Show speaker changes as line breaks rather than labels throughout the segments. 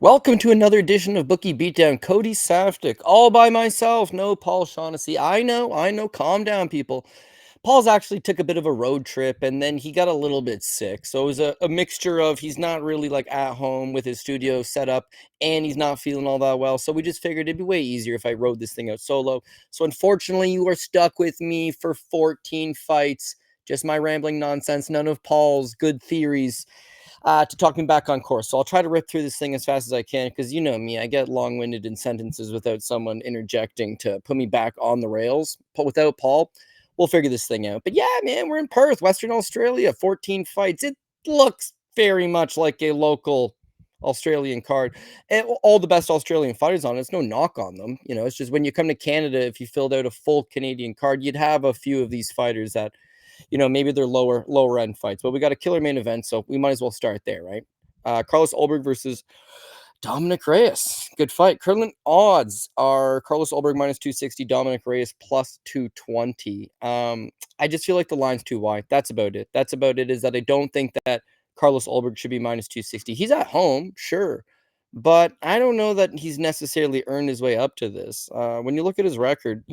Welcome to another edition of Bookie Beatdown. Cody Saftic, all by myself. No Paul Shaughnessy. I know. Calm down, people. Paul's actually took a bit of a road trip and then he got a little bit sick. So it was a mixture of he's not really like at home with his studio set up and he's not feeling all that well. So we just figured it'd be way easier if I rode this thing out solo. So unfortunately, you are stuck with me for 14 fights. Just my rambling nonsense, none of Paul's good theories to talk me back on course. So I'll try to rip through this thing as fast as I can because you know me, I get long winded in sentences without someone interjecting to put me back on the rails. But without Paul, we'll figure this thing out. But yeah, man, we're in Perth, Western Australia, 14 fights. It looks very much like a local Australian card. And all the best Australian fighters on it. It's no knock on them. You know, it's just when you come to Canada, if you filled out a full Canadian card, you'd have a few of these fighters that maybe they're lower end fights, but we got a killer main event, so we might as well start there, right? Carlos Ulberg versus Dominic Reyes. Good fight. Current odds are Carlos Ulberg minus 260, Dominic Reyes plus 220. I just feel like the line's too wide. That's about it. That's about it. Is that I don't think that Carlos Ulberg should be minus 260. He's at home, sure. But I don't know that he's necessarily earned his way up to this. When you look at his record,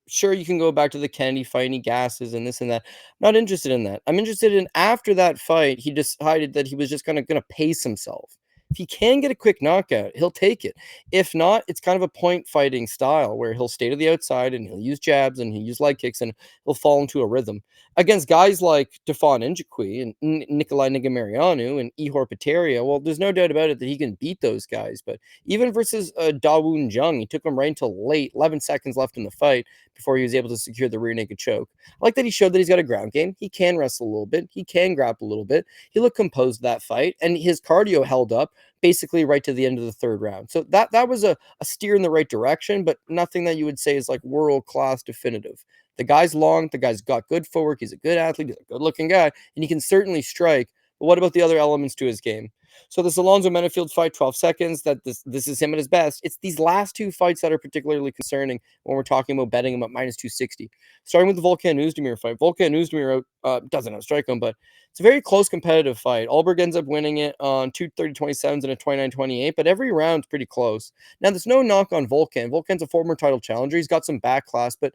sure, you can go back to the Kennedy fight and he gasses and this and that. Not interested in that. I'm interested in after that fight, he decided that he was just gonna pace himself. If he can get a quick knockout, he'll take it. If not, it's kind of a point fighting style where he'll stay to the outside and he'll use jabs and he'll use leg kicks and he'll fall into a rhythm. Against guys like Stefan Njakwi and Nikolai Negumereanu and Ihor Peteria, well, there's no doubt about it that he can beat those guys. But even versus Dawoon Jung, he took him right until late, 11 seconds left in the fight before he was able to secure the rear naked choke. I like that he showed that he's got a ground game. He can wrestle a little bit. He can grapple a little bit. He looked composed that fight, and his cardio held up basically right to the end of the third round. So that was a steer in the right direction, but nothing that you would say is like world class definitive. The guy's long. The guy's got good footwork. He's a good athlete. He's a good looking guy, and he can certainly strike. But what about the other elements to his game? So this Alonzo Menafield fight, 12 seconds. This is him at his best. It's these last two fights that are particularly concerning when we're talking about betting him at minus 260. Starting with the Volkan Oezdemir fight. Volkan Oezdemir doesn't outstrike him, but it's a very close competitive fight. Ulberg ends up winning it on 2:30:27 and a 29:28, but every round's pretty close. Now, there's no knock on Volkan. Volkan's a former title challenger. He's got some back class, but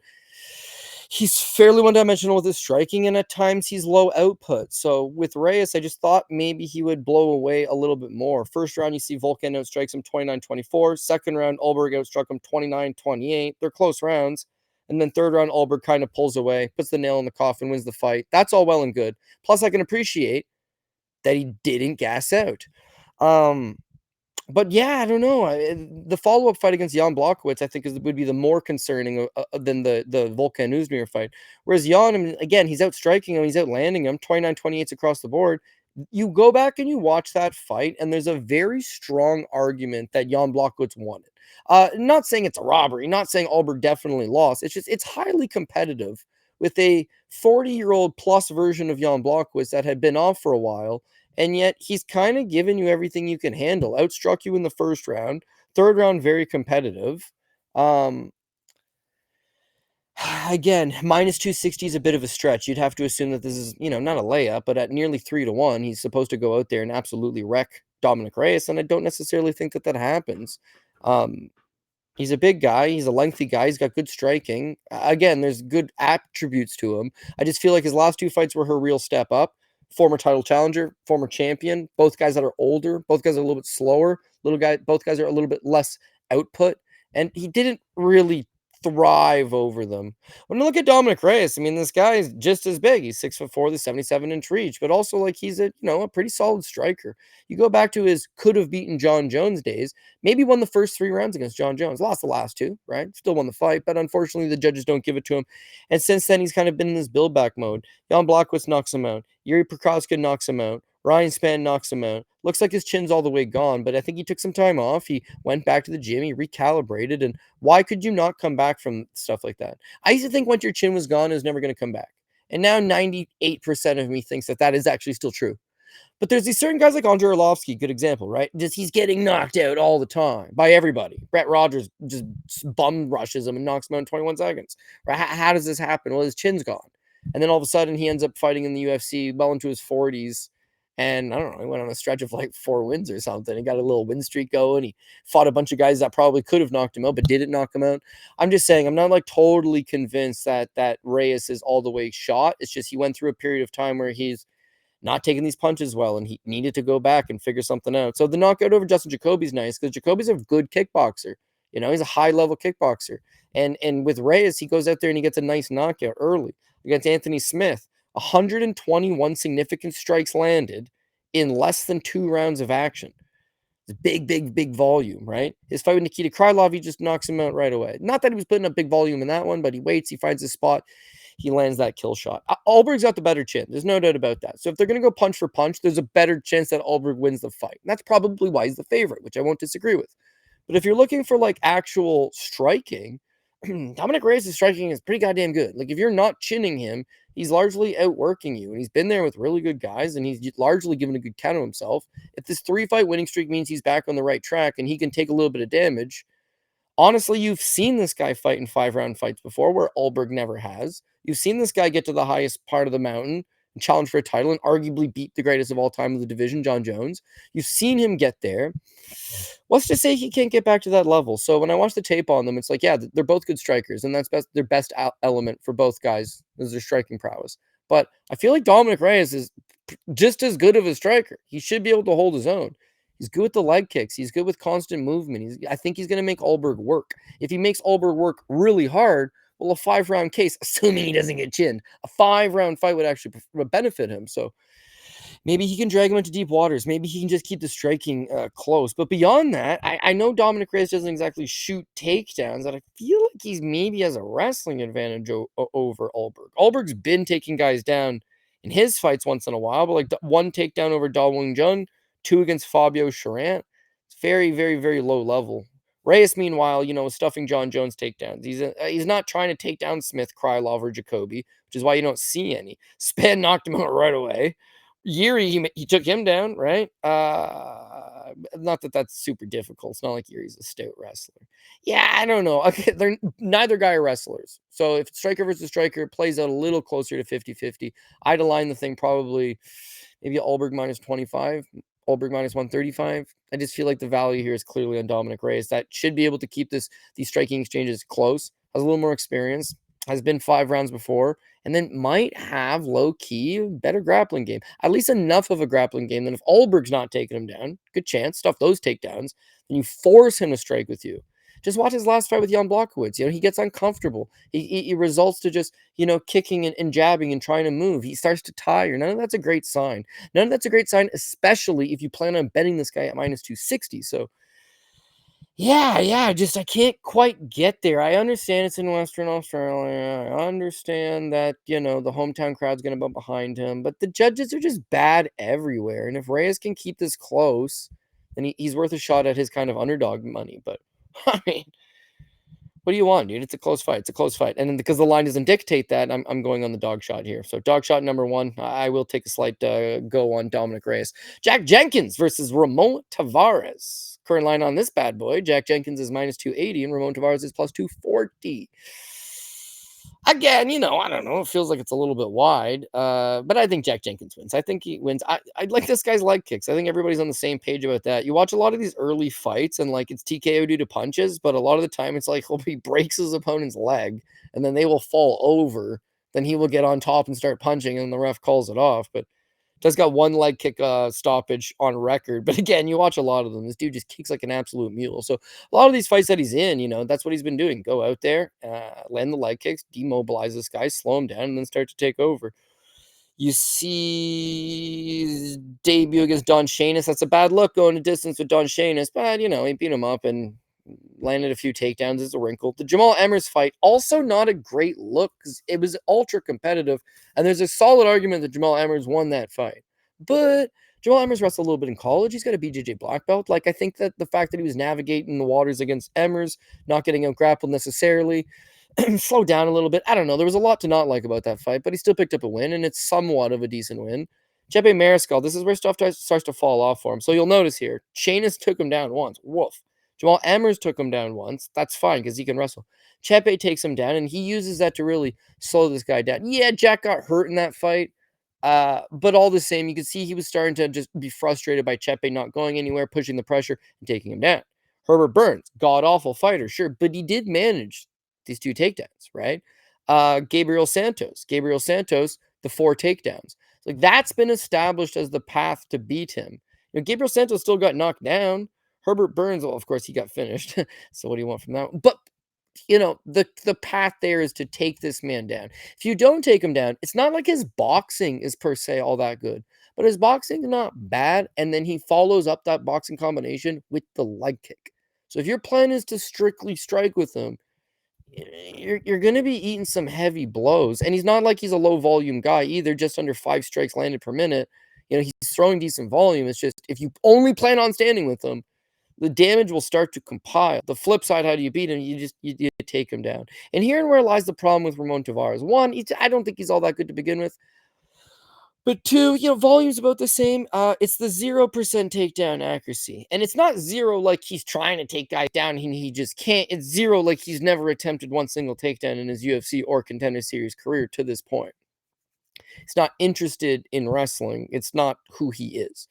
he's fairly one-dimensional with his striking, and at times he's low output. So with Reyes, I just thought maybe he would blow away a little bit more. First round, you see Volkan outstrikes him 29-24. Second round, Ulberg outstruck him 29-28. They're close rounds. And then third round, Ulberg kind of pulls away, puts the nail in the coffin, wins the fight. That's all well and good. Plus, I can appreciate that he didn't gas out. But yeah, I don't know. The follow-up fight against Jan Blachowicz, I think, would be the more concerning than the Volkan Oezdemir fight. Whereas Jan, I mean, again, he's outstriking him, he's outlanding him, 29-28 across the board. You go back and you watch that fight, and there's a very strong argument that Jan Blachowicz won it. Not saying it's a robbery, not saying Ulberg definitely lost. It's just it's highly competitive with a 40-year-old plus version of Jan Blachowicz that had been off for a while, and yet he's kind of given you everything you can handle. Outstruck you in the first round. Third round, very competitive. Um, again, minus 260 is a bit of a stretch. You'd have to assume that this is, not a layup, but at nearly 3-1, he's supposed to go out there and absolutely wreck Dominic Reyes, and I don't necessarily think that happens. He's a big guy. He's a lengthy guy. He's got good striking. Again, there's good attributes to him. I just feel like his last two fights were her real step up. Former title challenger, former champion, both guys that are older, both guys are a little bit slower, both guys are a little bit less output, and he didn't really thrive over them. When I look at Dominic Reyes, I mean, this guy is just as big. He's 6'4", the 77-inch reach, but also like he's a pretty solid striker. You go back to his could have beaten John Jones days, maybe won the first 3 rounds against John Jones, lost the last 2, right? Still won the fight, but unfortunately the judges don't give it to him. And since then, he's kind of been in this build back mode. Jan Blachowicz knocks him out. Yuri Prokopka knocks him out. Ryan Spann knocks him out. Looks like his chin's all the way gone, but I think he took some time off. He went back to the gym. He recalibrated. And why could you not come back from stuff like that? I used to think once your chin was gone, it was never going to come back. And now 98% of me thinks that is actually still true. But there's these certain guys like Andrei Arlovsky, good example, right? Just he's getting knocked out all the time by everybody. Brett Rogers just bum rushes him and knocks him out in 21 seconds. Right? How does this happen? Well, his chin's gone. And then all of a sudden he ends up fighting in the UFC well into his 40s And I don't know, he went on a stretch of like 4 wins or something. He got a little win streak going. He fought a bunch of guys that probably could have knocked him out, but didn't knock him out. I'm just saying, I'm not like totally convinced that Reyes is all the way shot. It's just he went through a period of time where he's not taking these punches well, and he needed to go back and figure something out. So the knockout over Justin Jacoby's nice because Jacoby's a good kickboxer. You know, he's a high level kickboxer. And with Reyes, he goes out there and he gets a nice knockout early against Anthony Smith. 121 significant strikes landed in less than 2 rounds of action. It's big, big, big volume, right? His fight with Nikita Krylov, he just knocks him out right away. Not that he was putting up big volume in that one, but he waits, he finds his spot, he lands that kill shot. Ulberg's got the better chin. There's no doubt about that. So if they're going to go punch for punch, there's a better chance that Ulberg wins the fight. And that's probably why he's the favorite, which I won't disagree with. But if you're looking for like actual striking, Dominic Reyes' striking is pretty goddamn good. Like if you're not chinning him, he's largely outworking you. And he's been there with really good guys, and he's largely given a good count of himself. If this 3-fight winning streak means he's back on the right track and he can take a little bit of damage, honestly, you've seen this guy fight in 5-round fights before where Ulberg never has. You've seen this guy get to the highest part of the mountain and challenge for a title and arguably beat the greatest of all time of the division, John Jones. You've seen him get there. Let's just say he can't get back to that level. So when I watch the tape on them, it's like, yeah, they're both good strikers, and that's their best element for both guys is their striking prowess. But I feel like Dominic Reyes is just as good of a striker. He should be able to hold his own. He's good with the leg kicks. He's good with constant movement. I think he's going to make Ulberg work. If he makes Ulberg work really hard, well, a 5-round case, assuming he doesn't get chinned, a 5-round fight would actually benefit him. So maybe he can drag him into deep waters. Maybe he can just keep the striking close. But beyond that, I know Dominic Reyes doesn't exactly shoot takedowns, and I feel like he's maybe has a wrestling advantage over Ulberg. Ulberg's been taking guys down in his fights once in a while, but like one takedown over Da Wing Jun, 2 against Fabio Charant. It's very, very, very low level. Reyes, meanwhile, is stuffing John Jones takedowns. He's not trying to take down Smith, Krylov, or Jacoby, which is why you don't see any. Span knocked him out right away. Yuri, he took him down, right? Not that that's super difficult. It's not like Yuri's a stout wrestler. Yeah, I don't know. Okay, they're neither guy are wrestlers. So if striker versus striker, it plays out a little closer to 50-50. I'd align the thing probably maybe Ulberg minus 25, Ulberg minus 135. I just feel like the value here is clearly on Dominic Reyes. That should be able to keep these striking exchanges close. Has a little more experience. Has been 5 rounds before, and then might have low-key better grappling game. At least enough of a grappling game that if Ulberg's not taking him down, good chance, stuff those takedowns, then you force him to strike with you. Just watch his last fight with Jan Blachowicz. He gets uncomfortable. He results to just, kicking and jabbing and trying to move. He starts to tire. None of that's a great sign. None of that's a great sign, especially if you plan on betting this guy at minus 260. So yeah, just I can't quite get there. I understand it's in Western Australia. I understand that, the hometown crowd's going to bump behind him, but the judges are just bad everywhere. And if Reyes can keep this close, then he's worth a shot at his kind of underdog money. But I mean, what do you want, dude? It's a close fight. It's a close fight. And then because the line doesn't dictate that, I'm going on the dog shot here. So dog shot number 1, I will take a slight go on Dominic Reyes. Jack Jenkins versus Ramon Tavares. Current line on this bad boy, Jack Jenkins is minus 280 and Ramon Tavares is plus 240. Again, I don't know. It feels like it's a little bit wide, but I think Jack Jenkins wins. I think he wins. I like this guy's leg kicks. I think everybody's on the same page about that. You watch a lot of these early fights, and like it's TKO due to punches, but a lot of the time it's like he breaks his opponent's leg, and then they will fall over. Then he will get on top and start punching, and the ref calls it off. But just got one leg kick stoppage on record. But again, you watch a lot of them. This dude just kicks like an absolute mule. So a lot of these fights that he's in, that's what he's been doing. Go out there, land the leg kicks, demobilize this guy, slow him down, and then start to take over. You see his debut against Don Shainis. That's a bad look going to distance with Don Shainis. But, he beat him up and landed a few takedowns as a wrinkle. The Jamal Emmers fight, also not a great look because it was ultra competitive, and there's a solid argument that Jamal Emmers won that fight. But Jamal Emmers wrestled a little bit in college. He's got a BJJ black belt. Like, I think that the fact that he was navigating the waters against Emmers, not getting out grappled necessarily, slowed down a little bit. I don't know. There was a lot to not like about that fight, but he still picked up a win, and it's somewhat of a decent win. Chepe Mariscal, this is where stuff starts to fall off for him. So you'll notice here, Shainis took him down once. Woof. Jamal Emmers took him down once. That's fine because he can wrestle. Chepe takes him down, and he uses that to really slow this guy down. Yeah, Jack got hurt in that fight, But all the same, you could see he was starting to just be frustrated by Chepe not going anywhere, pushing the pressure and taking him down. Herbert Burns, god awful fighter, sure, but he did manage these two takedowns, right? Gabriel Santos, the four takedowns. Like that's been established as the path to beat him. Gabriel Santos still got knocked down. Herbert Burns, well, of course, he got finished. So what do you want from that? But the path there is to take this man down. If you don't take him down, it's not like his boxing is per se all that good, but his boxing is not bad. And then he follows up that boxing combination with the leg kick. So if your plan is to strictly strike with him, you're going to be eating some heavy blows. And he's not like he's a low volume guy either, just under 5 strikes landed per minute. He's throwing decent volume. It's just if you only plan on standing with him, the damage will start to compile. The flip side, how do you beat him? You take him down. And herein where lies the problem with Ramon Tavares. One, I don't think he's all that good to begin with. But two, volume's about the same. It's the 0% takedown accuracy. And it's not zero like he's trying to take guys down and he just can't. It's zero like he's never attempted one single takedown in his UFC or Contender Series career to this point. He's not interested in wrestling. It's not who he is,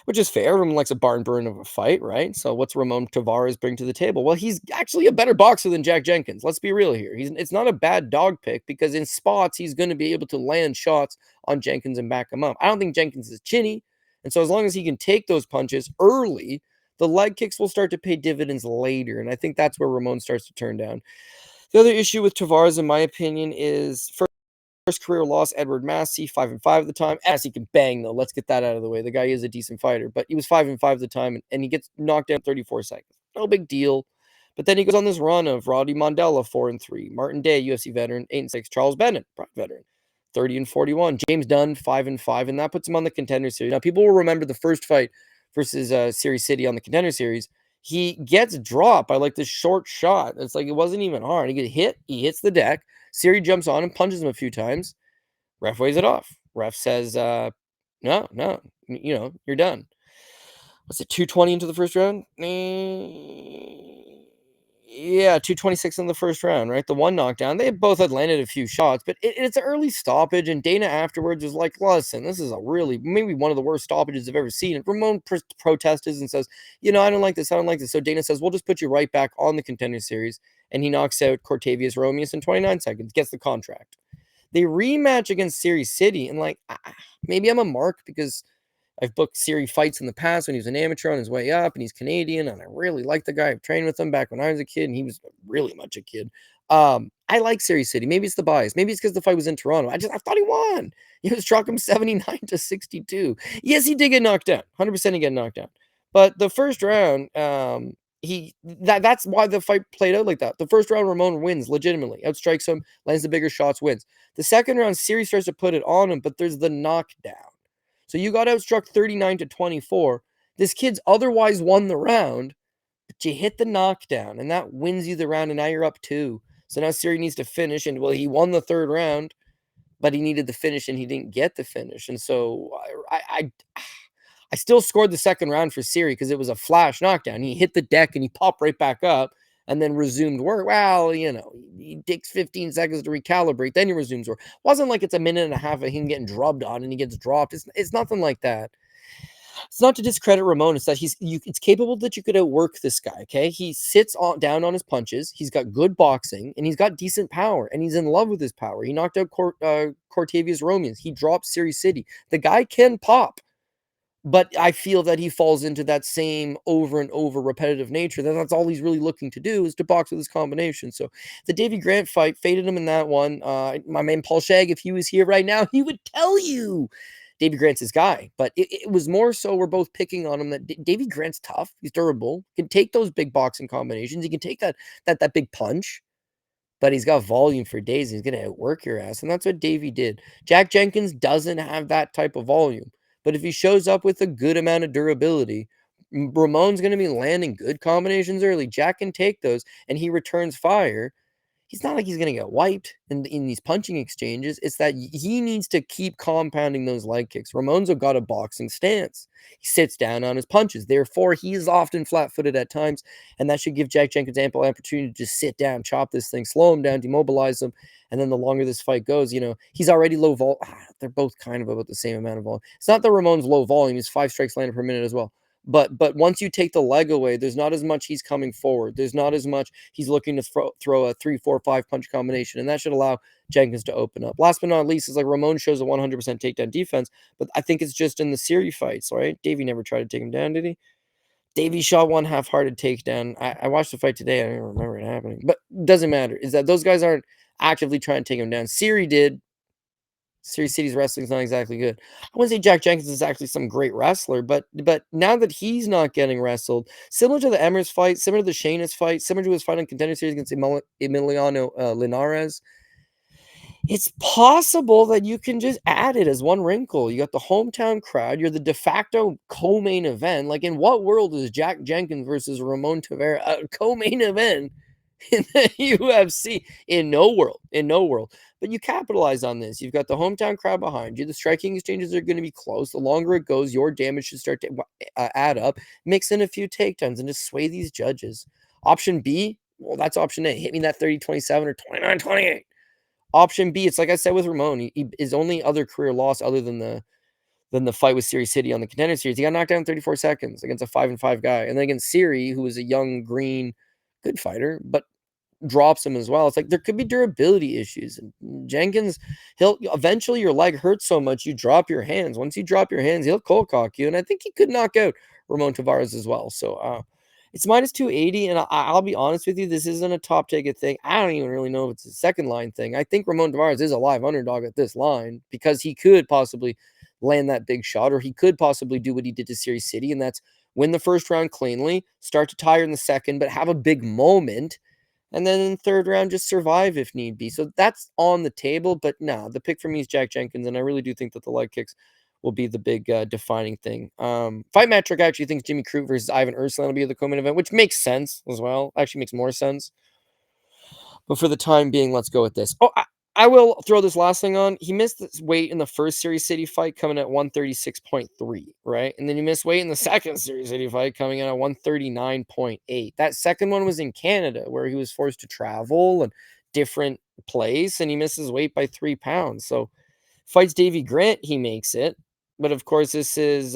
which is fair. Everyone likes a barn burn of a fight, right? So what's Ramon Tavares bring to the table? Well, he's actually a better boxer than Jack Jenkins. Let's be real here. It's not a bad dog pick because in spots, he's going to be able to land shots on Jenkins and back him up. I don't think Jenkins is chinny. And so as long as he can take those punches early, the leg kicks will start to pay dividends later. And I think that's where Ramon starts to turn down. The other issue with Tavares, in my opinion, is first career loss, Edward Massey, 5-5 at the time. Massey can bang, though. Let's get that out of the way. The guy is a decent fighter, but he was 5-5 at the time, and he gets knocked down 34 seconds. No big deal. But then he goes on this run of Roddy Mondella, 4-3, Martin Day, UFC veteran, 8-6, Charles Bennett, veteran, 30-41, James Dunn, 5-5, and that puts him on the Contender Series. Now, people will remember the first fight versus Series City on the Contender Series. He gets dropped by like this short shot. It's like it wasn't even hard. He gets hit. He hits the deck. Siri jumps on him, punches him a few times. Ref weighs it off. Ref says, no, you're done. What's it, 220 into the first round? Yeah, 226 in the first round, right? The one knockdown. They both had landed a few shots, but it's an early stoppage. And Dana afterwards was like, listen, this is maybe one of the worst stoppages I've ever seen. And Ramon protests and says, I don't like this. I don't like this. So Dana says, we'll just put you right back on the Contender Series. And he knocks out Cortavius Romeus in 29 seconds, gets the contract. They rematch against Series City. And maybe I'm a mark because I've booked Siri fights in the past when he was an amateur on his way up, and he's Canadian, and I really like the guy. I've trained with him back when I was a kid, and he was really much a kid. I like Siri City. Maybe it's the bias. Maybe it's because the fight was in Toronto. I thought he won. He struck him 79-62. Yes, he did get knocked down. 100% he got knocked down. But the first round, that's why the fight played out like that. The first round, Ramon wins legitimately, outstrikes him, lands the bigger shots, wins. The second round, Siri starts to put it on him, but there's the knockdown. So you got outstruck 39-24. This kid's otherwise won the round, but you hit the knockdown, and that wins you the round, and now you're up 2. So now Siri needs to finish, and he won the third round, but he needed the finish, and he didn't get the finish. And so I still scored the second round for Siri because it was a flash knockdown. He hit the deck, and he popped right back up and then resumed work. Well, he takes 15 seconds to recalibrate, then he resumes work. Wasn't like it's a minute and a half of him getting drubbed on and he gets dropped. It's nothing like that. It's not to discredit Ramon. It's that it's capable that you could outwork this guy, okay? He sits down on his punches. He's got good boxing, and he's got decent power, and he's in love with his power. He knocked out Cortavius Romeus. He dropped Series City. The guy can pop. But I feel that he falls into that same over and over repetitive nature. That's all he's really looking to do is to box with his combination. So the Davey Grant fight faded him in that one. My man Paul Shag, if he was here right now, he would tell you Davey Grant's his guy. But it was more so we're both picking on him that Davey Grant's tough. He's durable. He can take those big boxing combinations. He can take that big punch. But he's got volume for days. He's going to outwork your ass. And that's what Davey did. Jack Jenkins doesn't have that type of volume. But if he shows up with a good amount of durability, Ramon's going to be landing good combinations early. Jack can take those, and he returns fire. He's not like he's gonna get wiped in these punching exchanges. It's that he needs to keep compounding those leg kicks. Ramon's got a boxing stance. He sits down on his punches. Therefore, he is often flat-footed at times, and that should give Jack Jenkins ample opportunity to just sit down, chop this thing, slow him down, demobilize him, and then the longer this fight goes, he's already low vol. They're both kind of about the same amount of volume. It's not that Ramon's low volume; he's 5 strikes landed per minute as well. But once you take the leg away, there's not as much he's coming forward. There's not as much he's looking to throw a 3, 4, 5 punch combination, and that should allow Jenkins to open up. Last but not least, is like Ramon shows a 100% takedown defense, but I think it's just in the series fights, right? Davey never tried to take him down, did he? Davey shot one half-hearted takedown. I watched the fight today. I don't even remember it happening, but doesn't matter. Is that those guys aren't actively trying to take him down. Siri did. Siri City's wrestling's not exactly good. I wouldn't say Jack Jenkins is actually some great wrestler, but now that he's not getting wrestled, similar to the Emmers fight, similar to the Sheamus fight, similar to his fight on Contender Series against Emiliano Linares, it's possible that you can just add it as one wrinkle. You got the hometown crowd. You're the de facto co-main event. Like, in what world is Jack Jenkins versus Ramon Tavera a co-main event in the UFC? In no world. In no world. But you capitalize on this. You've got the hometown crowd behind you. The striking exchanges are going to be close. The longer it goes, your damage should start to add up. Mix in a few takedowns and just sway these judges. Option B, well, that's option A. Hit me that 30-27 or 29-28. Option B, it's like I said with Ramon. His only other career loss other than the fight with Siri City on the Contender Series, he got knocked down in 34 seconds against a 5-5 guy. And then against Siri, who was a young, green, good fighter, but drops him as well. It's like there could be durability issues. And Jenkins, he'll eventually, your leg hurts so much you drop your hands. Once you drop your hands, he'll cold cock you. And I think he could knock out Ramon Tavares as well. So it's minus 280. And I'll be honest with you, this isn't a top ticket thing. I don't even really know if it's a second line thing. I think Ramon Tavares is a live underdog at this line because he could possibly land that big shot, or he could possibly do what he did to Siri City, and that's win the first round cleanly, start to tire in the second, but have a big moment. And then in the third round, just survive if need be. So that's on the table. But no, the pick for me is Jack Jenkins. And I really do think that the leg kicks will be the big defining thing. Fight metric actually thinks Jimmy Crute versus Ivan Erslan will be the co-main event, which makes sense as well. Actually makes more sense. But for the time being, let's go with this. Oh, I will throw this last thing on. He missed this weight in the first Series City fight coming at 136.3, right? And then he missed weight in the second Series City fight coming in at 139.8. That second one was in Canada where he was forced to travel and different place, and he misses weight by 3 pounds. So fights Davy Grant, he makes it. But of course, this is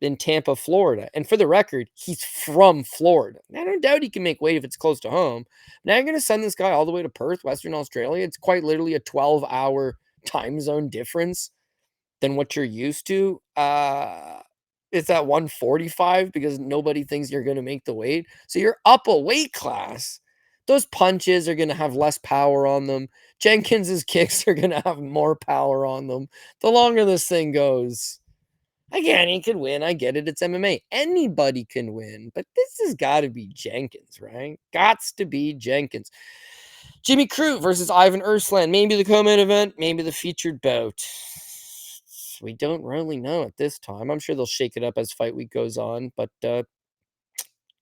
in Tampa, Florida. And for the record, he's from Florida. I don't doubt he can make weight if it's close to home. Now you're going to send this guy all the way to Perth, Western Australia. It's quite literally a 12-hour time zone difference than what you're used to. It's at 145 because nobody thinks you're going to make the weight. So you're up a weight class. Those punches are going to have less power on them. Jenkins's kicks are going to have more power on them. The longer this thing goes, again, he could win. I get it. It's MMA. Anybody can win. But this has got to be Jenkins, right? Gots to be Jenkins. Jimmy Crute versus Ivan Erslan. Maybe the co-main event. Maybe the featured bout. We don't really know at this time. I'm sure they'll shake it up as fight week goes on. But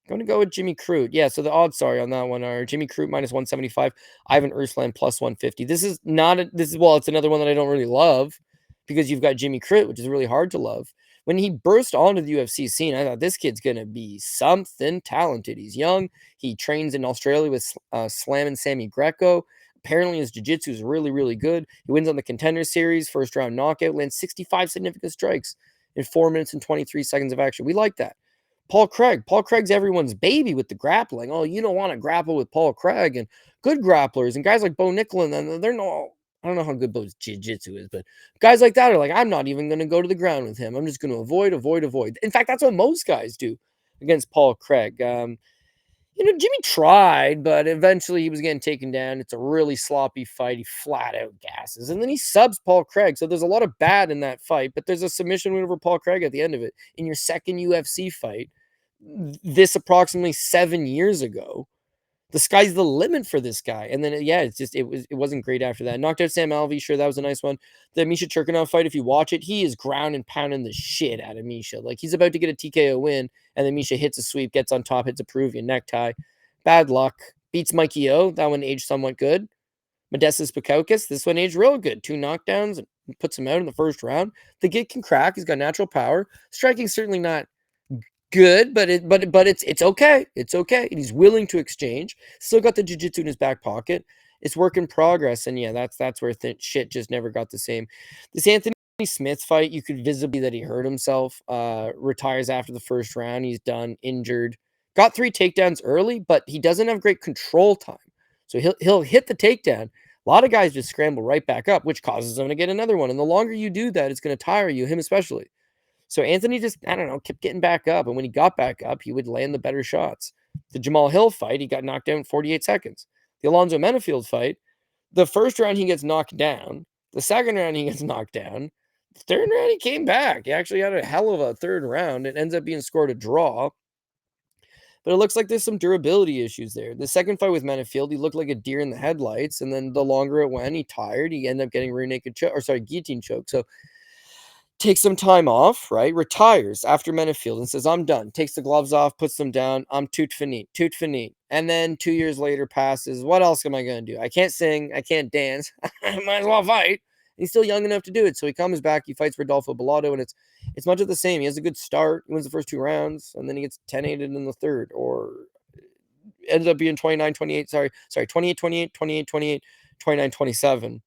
going to go with Jimmy Crute. Yeah, so the odds, sorry, on that one are Jimmy Crute minus 175, Ivan Erslan plus 150. This is it's another one that I don't really love because you've got Jimmy Crute, which is really hard to love. When he burst onto the UFC scene, I thought this kid's going to be something talented. He's young. He trains in Australia with Slam and Sammy Greco. Apparently, his jiu-jitsu is really, really good. He wins on the Contender Series, first round knockout, lands 65 significant strikes in 4 minutes and 23 seconds of action. We like that. Paul Craig's everyone's baby with the grappling. Oh, you don't want to grapple with Paul Craig, and good grapplers and guys like Bo Nickel, and they're no, I don't know how good Bo's jiu-jitsu is, but guys like that are like, I'm not even going to go to the ground with him. I'm just going to avoid. In fact, that's what most guys do against Paul Craig. Jimmy tried, but eventually he was getting taken down. It's a really sloppy fight. He flat out gasses. And then he subs Paul Craig. So there's a lot of bad in that fight, but there's a submission win over Paul Craig at the end of it. In your second UFC fight, this approximately 7 years ago, the sky's the limit for this guy. And then, it wasn't great after that. Knocked out Sam Alvey. Sure, that was a nice one. The Misha Turkinov fight, if you watch it, he is ground and pounding the shit out of Misha. Like, he's about to get a TKO win, and then Misha hits a sweep, gets on top, hits a Peruvian necktie. Bad luck. Beats Mikey O. That one aged somewhat good. Modestus Pakaukis, this one aged real good. 2 knockdowns and puts him out in the first round. The kid can crack. He's got natural power. Striking's certainly not good, but it's okay. It's okay. And he's willing to exchange. Still got the jiu-jitsu in his back pocket. It's work in progress. And yeah, that's where shit just never got the same. This Anthony Smith fight, you could visibly that he hurt himself. Retires after the first round. He's done, injured. Got 3 takedowns early, but he doesn't have great control time. So he'll hit the takedown. A lot of guys just scramble right back up, which causes him to get another one. And the longer you do that, it's going to tire you, him especially. So Anthony just, I don't know, kept getting back up. And when he got back up, he would land the better shots. The Jamal Hill fight, he got knocked down in 48 seconds. The Alonzo Menafield fight, the first round he gets knocked down. The second round he gets knocked down. The third round he came back. He actually had a hell of a third round. It ends up being scored a draw. But it looks like there's some durability issues there. The second fight with Menafield, he looked like a deer in the headlights. And then the longer it went, he tired. He ended up getting rear naked choke, or sorry, guillotine choke. So takes some time off, right? Retires after Menafield and says, I'm done. Takes the gloves off, puts them down. I'm tout fini. And then 2 years later passes. What else am I going to do? I can't sing. I can't dance. I might as well fight. He's still young enough to do it. So he comes back. He fights Rodolfo Bellato, and it's much of the same. He has a good start. He wins the first 2 rounds, and then he gets 10-8 in the third, or ends up being 29-28. Sorry, 28-28, 28-28, 29-27.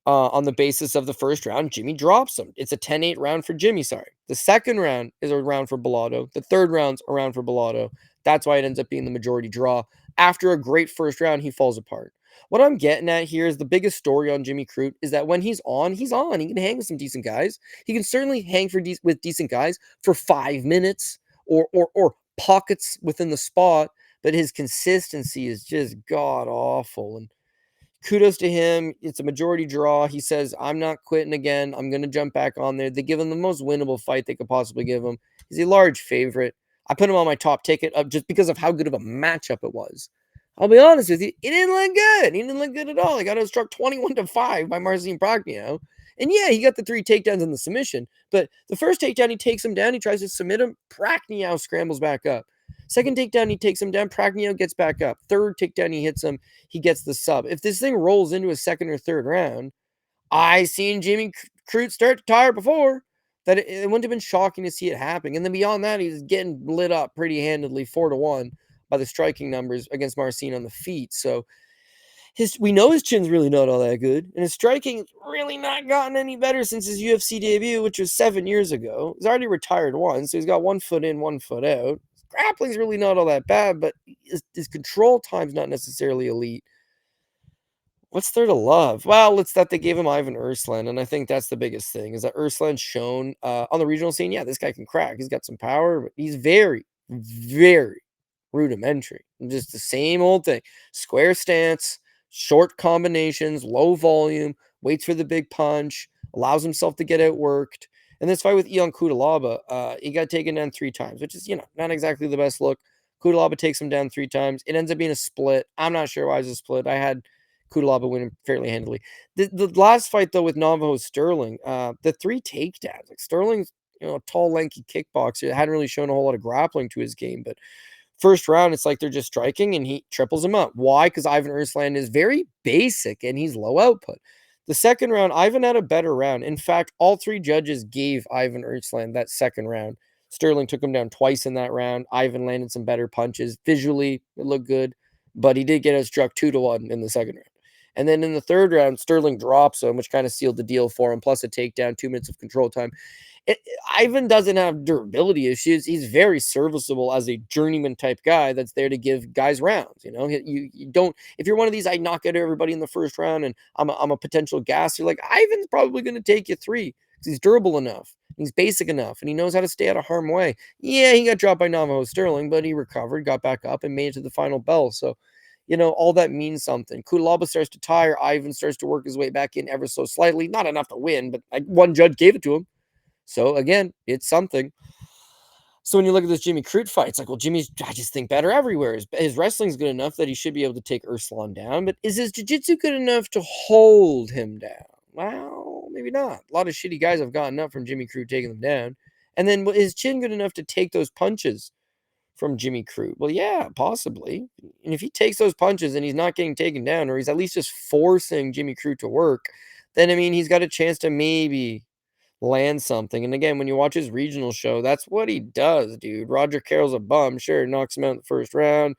On the basis of the first round, Jimmy drops him. It's a 10-8 round for Jimmy, sorry. The second round is a round for Bellato. The third round's a round for Bellato. That's why it ends up being the majority draw. After a great first round, he falls apart. What I'm getting at here is the biggest story on Jimmy Crute is that when he's on, he's on. He can hang with some decent guys. He can certainly hang with decent guys for 5 minutes or pockets within the spot, but his consistency is just god awful. And kudos to him. It's a majority draw. He says, I'm not quitting again. I'm going to jump back on there. They give him the most winnable fight they could possibly give him. He's a large favorite. I put him on my top ticket up just because of how good of a matchup it was. I'll be honest with you, it didn't look good. He didn't look good at all. He got outstruck 21-5 by Marcin Prachnio. And yeah, he got the 3 takedowns in the submission. But the first takedown, he takes him down. He tries to submit him. Prachnio scrambles back up. Second takedown, he takes him down. Prachnio gets back up. Third takedown, he hits him. He gets the sub. If this thing rolls into a second or third round, I seen Jimmy Crute start to tire before. That it wouldn't have been shocking to see it happening. And then beyond that, he's getting lit up pretty handedly, 4-1 by the striking numbers against Marcin on the feet. So we know his chin's really not all that good, and his striking's really not gotten any better since his UFC debut, which was 7 years ago. He's already retired once, so he's got 1 foot in, 1 foot out. Grappling's really not all that bad, but his control time's not necessarily elite. What's there to love? Well, it's that they gave him Ivan Ersland, and I think that's the biggest thing, is that Ersland's shown on the regional scene, yeah, this guy can crack. He's got some power, but he's very, very rudimentary. Just the same old thing. Square stance, short combinations, low volume, waits for the big punch, allows himself to get outworked. And this fight with Ion Cutelaba, he got taken down 3 times, which is, not exactly the best look. Cutelaba takes him down 3 times. It ends up being a split. I'm not sure why it's a split. I had Cutelaba winning fairly handily. The last fight, though, with Navajo Sterling, the 3 takedowns. Like, Sterling's, a tall, lanky kickboxer. Hadn't really shown a whole lot of grappling to his game, but first round, it's like they're just striking, and he triples him up. Why? Because Ivan Ersland is very basic, and he's low output. The second round, Ivan had a better round. In fact, all 3 judges gave Ivan Ersland that second round. Sterling took him down twice in that round. Ivan landed some better punches. Visually, it looked good, but he did get outstruck 2-1 in the second round. And then in the third round, Sterling drops him, which kind of sealed the deal for him, plus a takedown, 2 minutes of control time. Ivan doesn't have durability issues. He's very serviceable as a journeyman type guy that's there to give guys rounds. You don't, if you're one of these, I knock out everybody in the first round and I'm a potential gasser, like, Ivan's probably going to take you 3 because he's durable enough. He's basic enough and he knows how to stay out of harm's way. Yeah, he got dropped by Navajo Sterling, but he recovered, got back up, and made it to the final bell. So, all that means something. Cutelaba starts to tire. Ivan starts to work his way back in ever so slightly. Not enough to win, but one judge gave it to him. So again, it's something. So when you look at this Jimmy Crute fight, it's like, well, I just think better everywhere. His wrestling's good enough that he should be able to take Ersland down, but is his jiu-jitsu good enough to hold him down? Well, maybe not. A lot of shitty guys have gotten up from Jimmy Crute taking them down. And then is his chin good enough to take those punches from Jimmy Crute. Well, yeah, possibly. And if he takes those punches and he's not getting taken down, or he's at least just forcing Jimmy Crute to work, then I mean, he's got a chance to maybe land something. And again, when you watch his regional show, that's what he does, dude. Roger Carroll's a bum. Sure, knocks him out in the first round.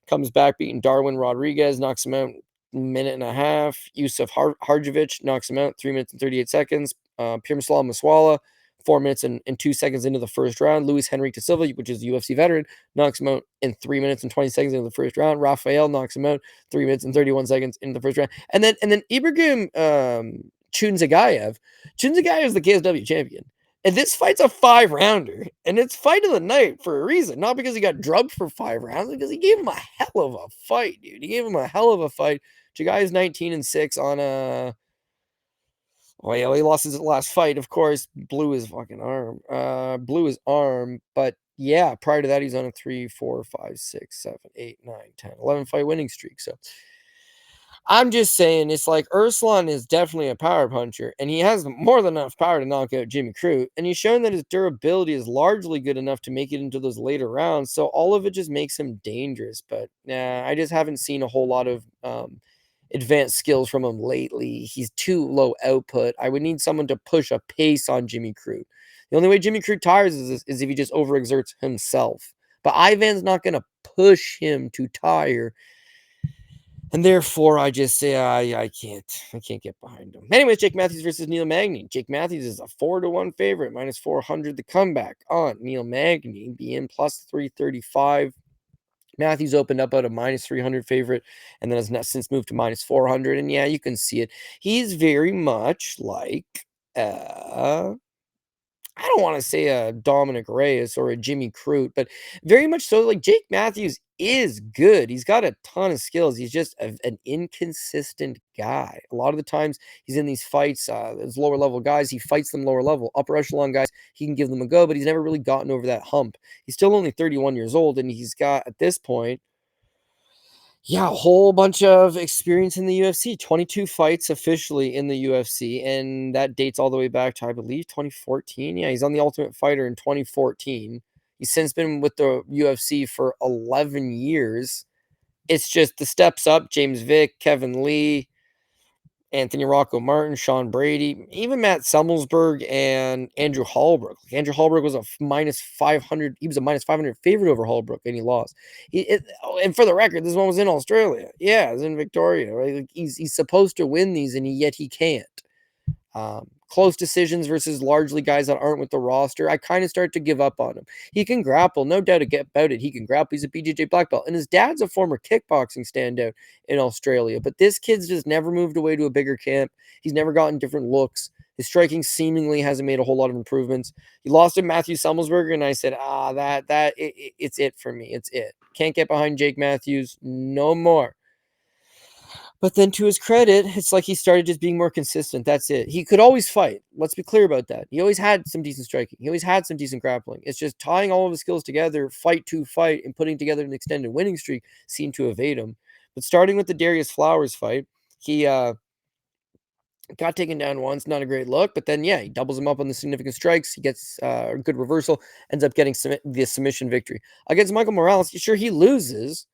Comes back beating Darwin Rodriguez, knocks him out minute and a half. Yusuf Harjovic knocks him out 3 minutes and 38 seconds. Pirmislav Maswala, 4 minutes and 2 seconds into the first round. Luis Henrique da Silva, which is a UFC veteran, knocks him out in 3 minutes and 20 seconds into the first round. Rafael knocks him out 3 minutes and 31 seconds into the first round. And then Ibrahim Chunzagayev. Chunzagayev is the KSW champion. And this fight's a 5-rounder, and it's fight of the night for a reason. Not because he got drubbed for 5 rounds, because he gave him a hell of a fight, dude. He gave him a hell of a fight. Chagai's 19-6 on a. Well, yeah, he lost his last fight, of course. Blew his fucking arm. Blew his arm. But yeah, prior to that, he's on a 3, 4, 5, 6, 7, 8, 9, 10, 11 fight winning streak. So I'm just saying, it's like Urslan is definitely a power puncher, and he has more than enough power to knock out Jimmy Crute, and he's shown that his durability is largely good enough to make it into those later rounds, so all of it just makes him dangerous, but nah, I just haven't seen a whole lot of advanced skills from him lately. He's too low output. I would need someone to push a pace on Jimmy Crute. The only way Jimmy Crute tires is if he just overexerts himself, but Ivan's not going to push him to tire. And therefore, I just say I can't get behind him. Anyways, Jake Matthews versus Neil Magny. Jake Matthews is a 4-1 favorite, minus 400 the comeback on Neil Magny, being plus 335. Matthews opened up at a minus 300 favorite, and then has since moved to minus 400. And yeah, you can see it. He's very much like I don't want to say a Dominic Reyes or a Jimmy Crute, but very much so like Jake Matthews is good. He's got a ton of skills. He's just an inconsistent guy. A lot of the times he's in these fights, those lower level guys, he fights them lower level. Upper echelon guys, he can give them a go, but he's never really gotten over that hump. He's still only 31 years old, and he's got, at this point, yeah, a whole bunch of experience in the UFC, 22 fights officially in the UFC, and that dates all the way back to, I believe, 2014. Yeah, he's on The Ultimate Fighter in 2014. He's since been with the UFC for 11 years. It's just the steps up, James Vick, Kevin Lee, Anthony Rocco Martin, Sean Brady, even Matt Semmelsberg and Andrew Hallbrook. Andrew Hallbrook was a minus 500. He was a minus 500 favorite over Hallbrook, and he lost. And for the record, this one was in Australia. Yeah, it was in Victoria. Right? Like he's supposed to win these, and yet he can't. Close decisions versus largely guys that aren't with the roster. I kind of start to give up on him. He can grapple, no doubt about it. He can grapple. He's a BJJ black belt, and his dad's a former kickboxing standout in Australia. But this kid's just never moved away to a bigger camp. He's never gotten different looks. His striking seemingly hasn't made a whole lot of improvements. He lost to Matthew Semmelsberger, and I said, it's it for me. It's it. Can't get behind Jake Matthews no more. But then to his credit, it's like he started just being more consistent. That's it. He could always fight. Let's be clear about that. He always had some decent striking. He always had some decent grappling. It's just tying all of his skills together, fight to fight, and putting together an extended winning streak seemed to evade him. But starting with the Darius Flowers fight, he got taken down once, not a great look, but then, yeah, he doubles him up on the significant strikes. He gets a good reversal, ends up getting the submission victory. Against Michael Morales, sure, he loses,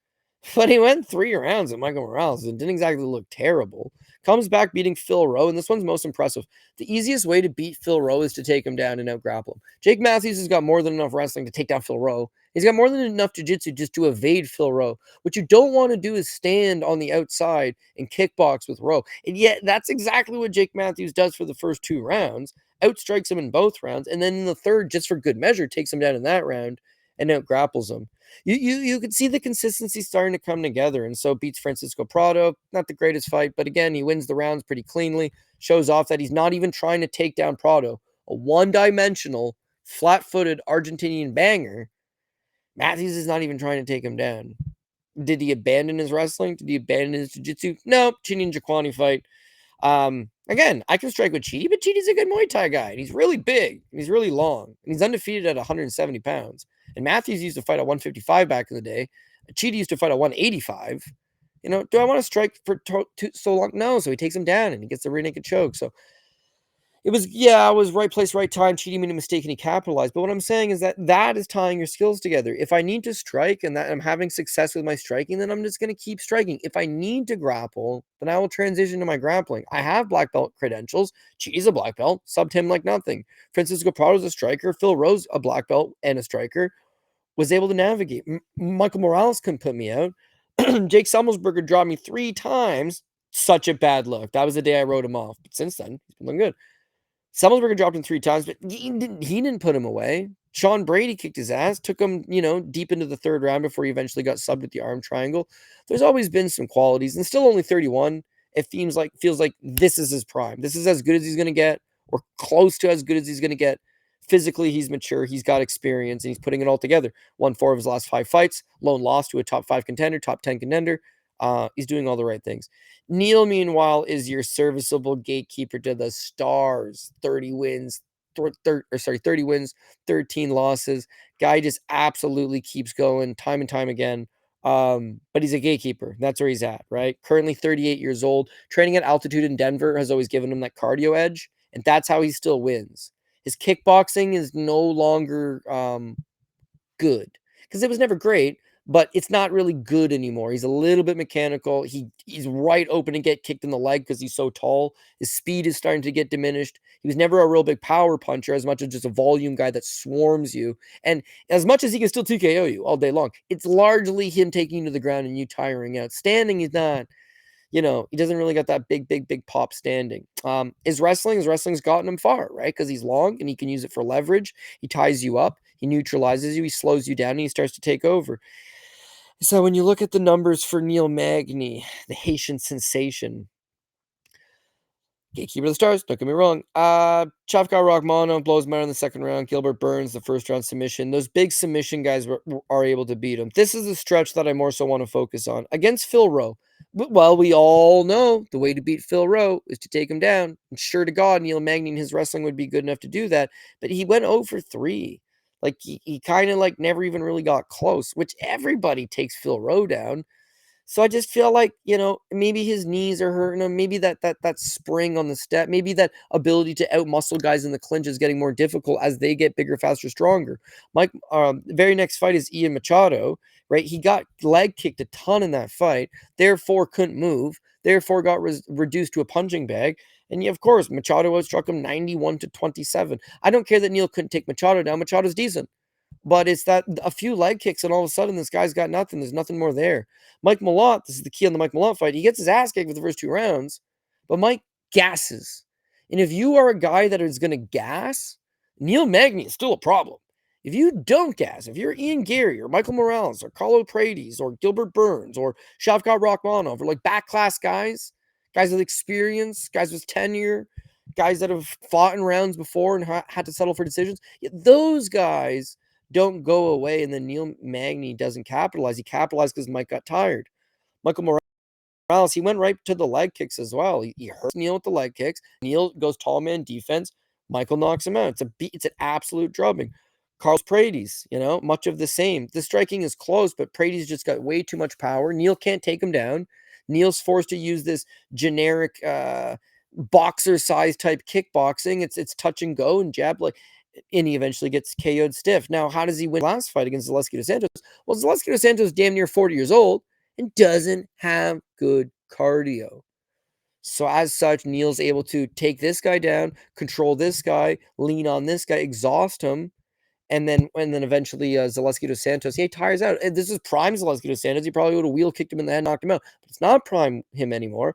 but he went 3 rounds at Michael Morales and didn't exactly look terrible. Comes back beating Phil Rowe, and this one's most impressive. The easiest way to beat Phil Rowe is to take him down and out-grapple him. Jake Matthews has got more than enough wrestling to take down Phil Rowe. He's got more than enough jiu-jitsu just to evade Phil Rowe. What you don't want to do is stand on the outside and kickbox with Rowe. And yet, that's exactly what Jake Matthews does for the first 2 rounds. Outstrikes him in both rounds, and then in the third, just for good measure, takes him down in that round and out-grapples him. You can see the consistency starting to come together, and so beats Francisco Prado. Not the greatest fight, but again, he wins the rounds pretty cleanly. Shows off that he's not even trying to take down Prado. A one-dimensional, flat-footed Argentinian banger. Matthews is not even trying to take him down. Did he abandon his wrestling? Did he abandon his jiu-jitsu? No. Chidi and Jaquani fight. Again, I can strike with Chidi, but Chidi's a good Muay Thai guy, and he's really big, and he's really long, and he's undefeated at 170 pounds. And Matthews used to fight at 155 back in the day. Chidi used to fight at 185. Do I want to strike for so long? No. So he takes him down, and he gets the rear naked choke. So It was yeah, I was right place, right time, cheating made a mistake and he capitalized. But what I'm saying is that that is tying your skills together. If I need to strike and that I'm having success with my striking, then I'm just going to keep striking. If I need to grapple, then I will transition to my grappling. I have black belt credentials. Che's a black belt, subbed him like nothing. Francisco Prado's a striker. Phil Rose, a black belt and a striker, was able to navigate. Michael Morales couldn't put me out. Jake Summelsberger dropped me 3 times. Such a bad look. That was the day I wrote him off. But since then, he's been looking good. Summersberger dropped him 3 times, but he didn't put him away. Sean Brady kicked his ass, took him, deep into the 3rd round before he eventually got subbed with the arm triangle. There's always been some qualities, and still only 31. It feels like this is his prime. This is as good as he's gonna get, or close to as good as he's gonna get. Physically, he's mature, he's got experience, and he's putting it all together. Won 4 of his last 5 fights, lone loss to a top 5 contender, top 10 contender. He's doing all the right things. Neil, meanwhile, is your serviceable gatekeeper to the stars. 30 wins, 30 wins, 13 losses. Guy just absolutely keeps going time and time again. But he's a gatekeeper. That's where he's at, right? Currently 38 years old. Training at altitude in Denver has always given him that cardio edge, and that's how he still wins. His kickboxing is no longer good because it was never great, but it's not really good anymore. He's a little bit mechanical. He's right open to get kicked in the leg because he's so tall. His speed is starting to get diminished. He was never a real big power puncher as much as just a volume guy that swarms you. And as much as he can still TKO you all day long, it's largely him taking you to the ground and you tiring out. Standing, he's not. He doesn't really got that big pop standing. His wrestling's gotten him far, right? Because he's long and he can use it for leverage. He ties you up, he neutralizes you, he slows you down, and he starts to take over. So when you look at the numbers for Neil Magny, the Haitian sensation, gatekeeper of the stars, don't get me wrong. Chavka Rachmanov blows him out in the 2nd round. Gilbert Burns, the 1st round submission. Those big submission guys are able to beat him. This is the stretch that I more so want to focus on. Against Phil Rowe. Well, we all know the way to beat Phil Rowe is to take him down. And sure to God, Neil Magny and his wrestling would be good enough to do that. But he went 0 for 3. Like, he kind of like never even really got close, which everybody takes Phil Rowe down. So I just feel like, maybe his knees are hurting him. Maybe that spring on the step, maybe that ability to outmuscle guys in the clinch is getting more difficult as they get bigger, faster, stronger. Mike, the very next fight is Ian Machado, right? He got leg kicked a ton in that fight, therefore couldn't move, therefore got reduced to a punching bag. And of course, Machado outstruck him 91-27. I don't care that Neil couldn't take Machado down. Machado's decent. But it's that a few leg kicks, and all of a sudden this guy's got nothing. There's nothing more there. Mike Malott, this is the key on the Mike Malott fight. He gets his ass kicked for the first 2 rounds, but Mike gasses. And if you are a guy that is going to gas, Neil Magny is still a problem. If you don't gas, if you're Ian Gary or Michael Morales or Carlo Paredes or Gilbert Burns or Shavkat Rachmanov or like back class guys with experience, guys with tenure, guys that have fought in rounds before and had to settle for decisions, those guys don't go away, and then Neil Magny doesn't capitalize. He capitalized because Mike got tired. Michael Morales, he went right to the leg kicks as well. He hurts Neil with the leg kicks. Neil goes tall man defense. Michael knocks him out. It's an absolute drubbing. Carlos Paredes, much of the same. The striking is close, but Paredes just got way too much power. Neil can't take him down. Neil's forced to use this generic boxer size type kickboxing. It's touch and go and jab, and he eventually gets KO'd stiff. Now, how does he win the last fight against Zaleski dos Santos? Well, Zaleski dos Santos is damn near 40 years old and doesn't have good cardio. So as such, Neil's able to take this guy down, control this guy, lean on this guy, exhaust him, and then eventually Zaleski dos Santos, he tires out. And this is prime Zaleski dos Santos. He probably would have wheel kicked him in the head, knocked him out. But it's not prime him anymore.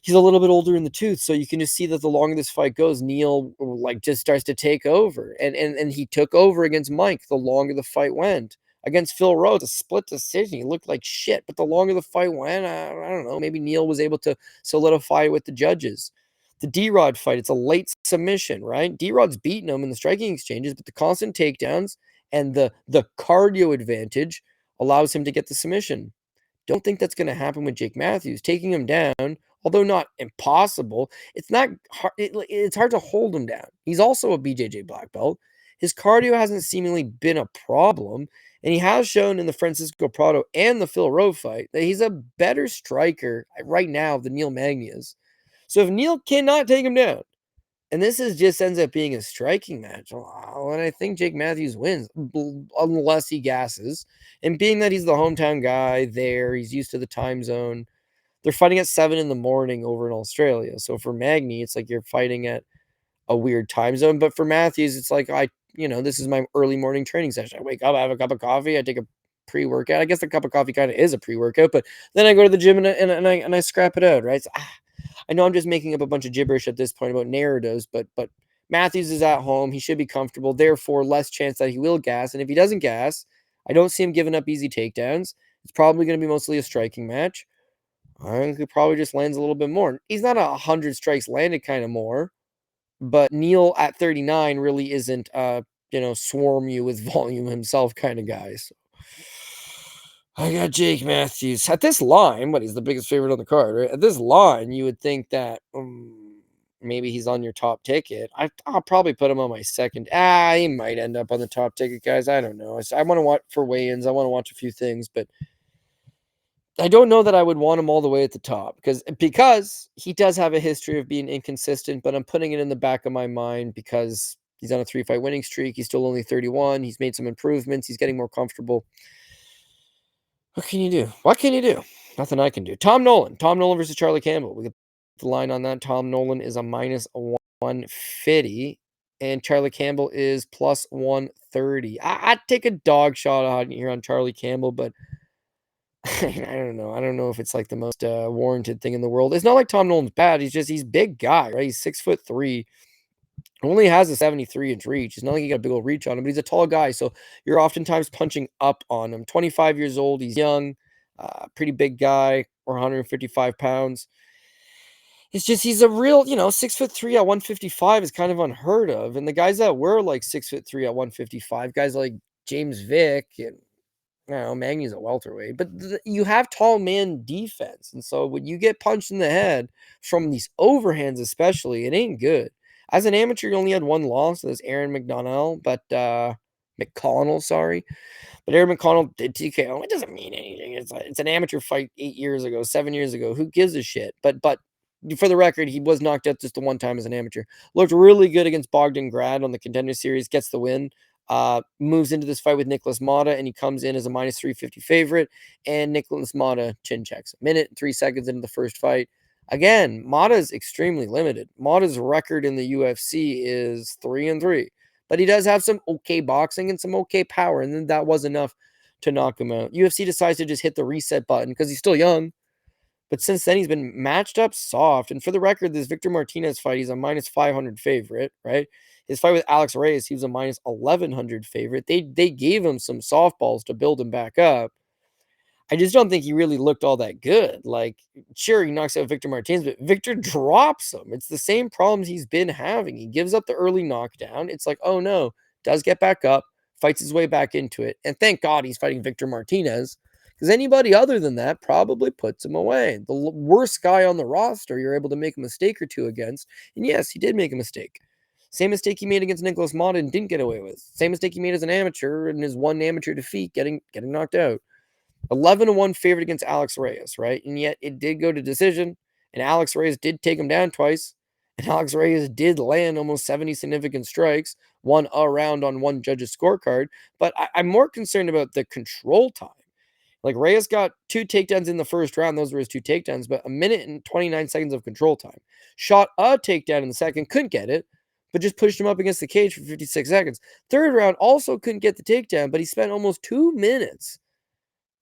He's a little bit older in the tooth, so you can just see that the longer this fight goes, Neil just starts to take over, and he took over against Mike the longer the fight went. Against Phil Rowe, it's a split decision. He looked like shit, but the longer the fight went, I don't know, maybe Neil was able to solidify it with the judges. The D-Rod fight, it's a late submission, right? D-Rod's beating him in the striking exchanges, but the constant takedowns and the cardio advantage allows him to get the submission. Don't think that's going to happen with Jake Matthews. Taking him down, although not impossible, it's not hard. It's hard to hold him down. He's also a BJJ black belt. His cardio hasn't seemingly been a problem, and he has shown in the Francisco Prado and the Phil Rowe fight that he's a better striker right now than Neil Magny is. So if Neil cannot take him down, And this is just ends up being a striking match. And I think Jake Matthews wins unless he gasses. And being that he's the hometown guy there, he's used to the time zone. They're fighting at 7 in the morning over in Australia. So for Magny, it's like you're fighting at a weird time zone. But for Matthews, it's like this is my early morning training session. I wake up, I have a cup of coffee, I take a pre-workout. I guess a cup of coffee kind of is a pre-workout, but then I go to the gym and I scrap it out, right? So, I know I'm just making up a bunch of gibberish at this point about narratives, but Matthews is at home. He should be comfortable. Therefore, less chance that he will gas. And if he doesn't gas, I don't see him giving up easy takedowns. It's probably going to be mostly a striking match. I think he probably just lands a little bit more. He's not 100 strikes landed kind of more, but Neil at 39 really isn't swarm you with volume himself kind of guy. So I got Jake Matthews at this line, but he's the biggest favorite on the card, right? At this line, you would think that maybe he's on your top ticket. I'll probably put him on my second. He might end up on the top ticket, guys. I don't know. I want to watch for weigh-ins. I want to watch a few things, but I don't know that I would want him all the way at the top because he does have a history of being inconsistent, but I'm putting it in the back of my mind because he's on a 3-fight winning streak. He's still only 31. He's made some improvements. He's getting more comfortable. What can you do? What can you do? Nothing I can do. Tom Nolan. Tom Nolan versus Charlie Campbell. We get the line on that. Tom Nolan is a minus 150, and Charlie Campbell is plus 130. I'd take a dog shot out here on Charlie Campbell, but I don't know. I don't know if it's like the most warranted thing in the world. It's not like Tom Nolan's bad. He's big guy, right? He's 6'3". Only has a 73-inch reach. It's not like he got a big old reach on him, but he's a tall guy, so you're oftentimes punching up on him. 25 years old, he's young, pretty big guy, or 155 pounds. It's just he's a real, 6'3" at 155 is kind of unheard of. And the guys that were like 6'3" at 155, guys like James Vick and Magny's a welterweight, but you have tall man defense, and so when you get punched in the head from these overhands, especially, it ain't good. As an amateur, you only had one loss. That's Aaron McDonnell, but McConnell, sorry. But Aaron McConnell did TKO. It doesn't mean anything. It's an amateur fight 8 years ago, 7 years ago. Who gives a shit? But for the record, he was knocked out just the one time as an amateur. Looked really good against Bogdan Grad on the Contender Series. Gets the win. Moves into this fight with Nicholas Mata, and he comes in as a minus 350 favorite. And Nicholas Mata chin checks. A minute and 3 seconds into the first fight. Again, Mata is extremely limited. Mata's record in the UFC is 3-3. But he does have some okay boxing and some okay power, and then that was enough to knock him out. UFC decides to just hit the reset button because he's still young. But since then, he's been matched up soft. And for the record, this Victor Martinez fight, he's a minus 500 favorite, right? His fight with Alex Reyes, he was a minus 1100 favorite. They gave him some softballs to build him back up. I just don't think he really looked all that good. Like, sure, he knocks out Victor Martinez, but Victor drops him. It's the same problems he's been having. He gives up the early knockdown. It's like, oh no, does get back up, fights his way back into it. And thank God he's fighting Victor Martinez, because anybody other than that probably puts him away. The worst guy on the roster, you're able to make a mistake or two against. And yes, he did make a mistake. Same mistake he made against Nicholas Mata and didn't get away with. Same mistake he made as an amateur in his one amateur defeat, getting knocked out. 11-1 favorite against Alex Reyes, right? And yet it did go to decision, and Alex Reyes did take him down twice, and Alex Reyes did land almost 70 significant strikes, won a round on one judge's scorecard. But I'm more concerned about the control time. Like, Reyes got 2 takedowns in the first round. Those were his 2 takedowns, but a minute and 29 seconds of control time. Shot a takedown in the second, couldn't get it, but just pushed him up against the cage for 56 seconds. Third round also couldn't get the takedown, but he spent almost 2 minutes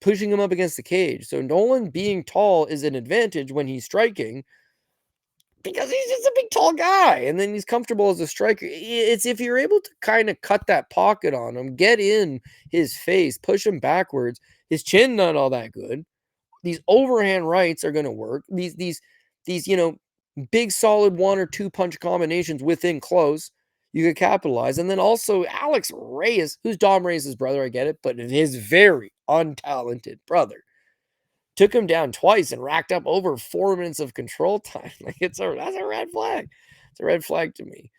pushing him up against the cage. So Nolan being tall is an advantage when he's striking because he's just a big tall guy, and then he's comfortable as a striker. It's if you're able to kind of cut that pocket on him, get in his face, push him backwards. His chin not all that good. These overhand rights are going to work. These big solid 1 or 2 punch combinations within close, you could capitalize. And then also Alex Reyes, who's Dom Reyes' brother, I get it, but his very untalented brother, took him down twice and racked up over 4 minutes of control time. Like, that's a red flag. It's a red flag to me.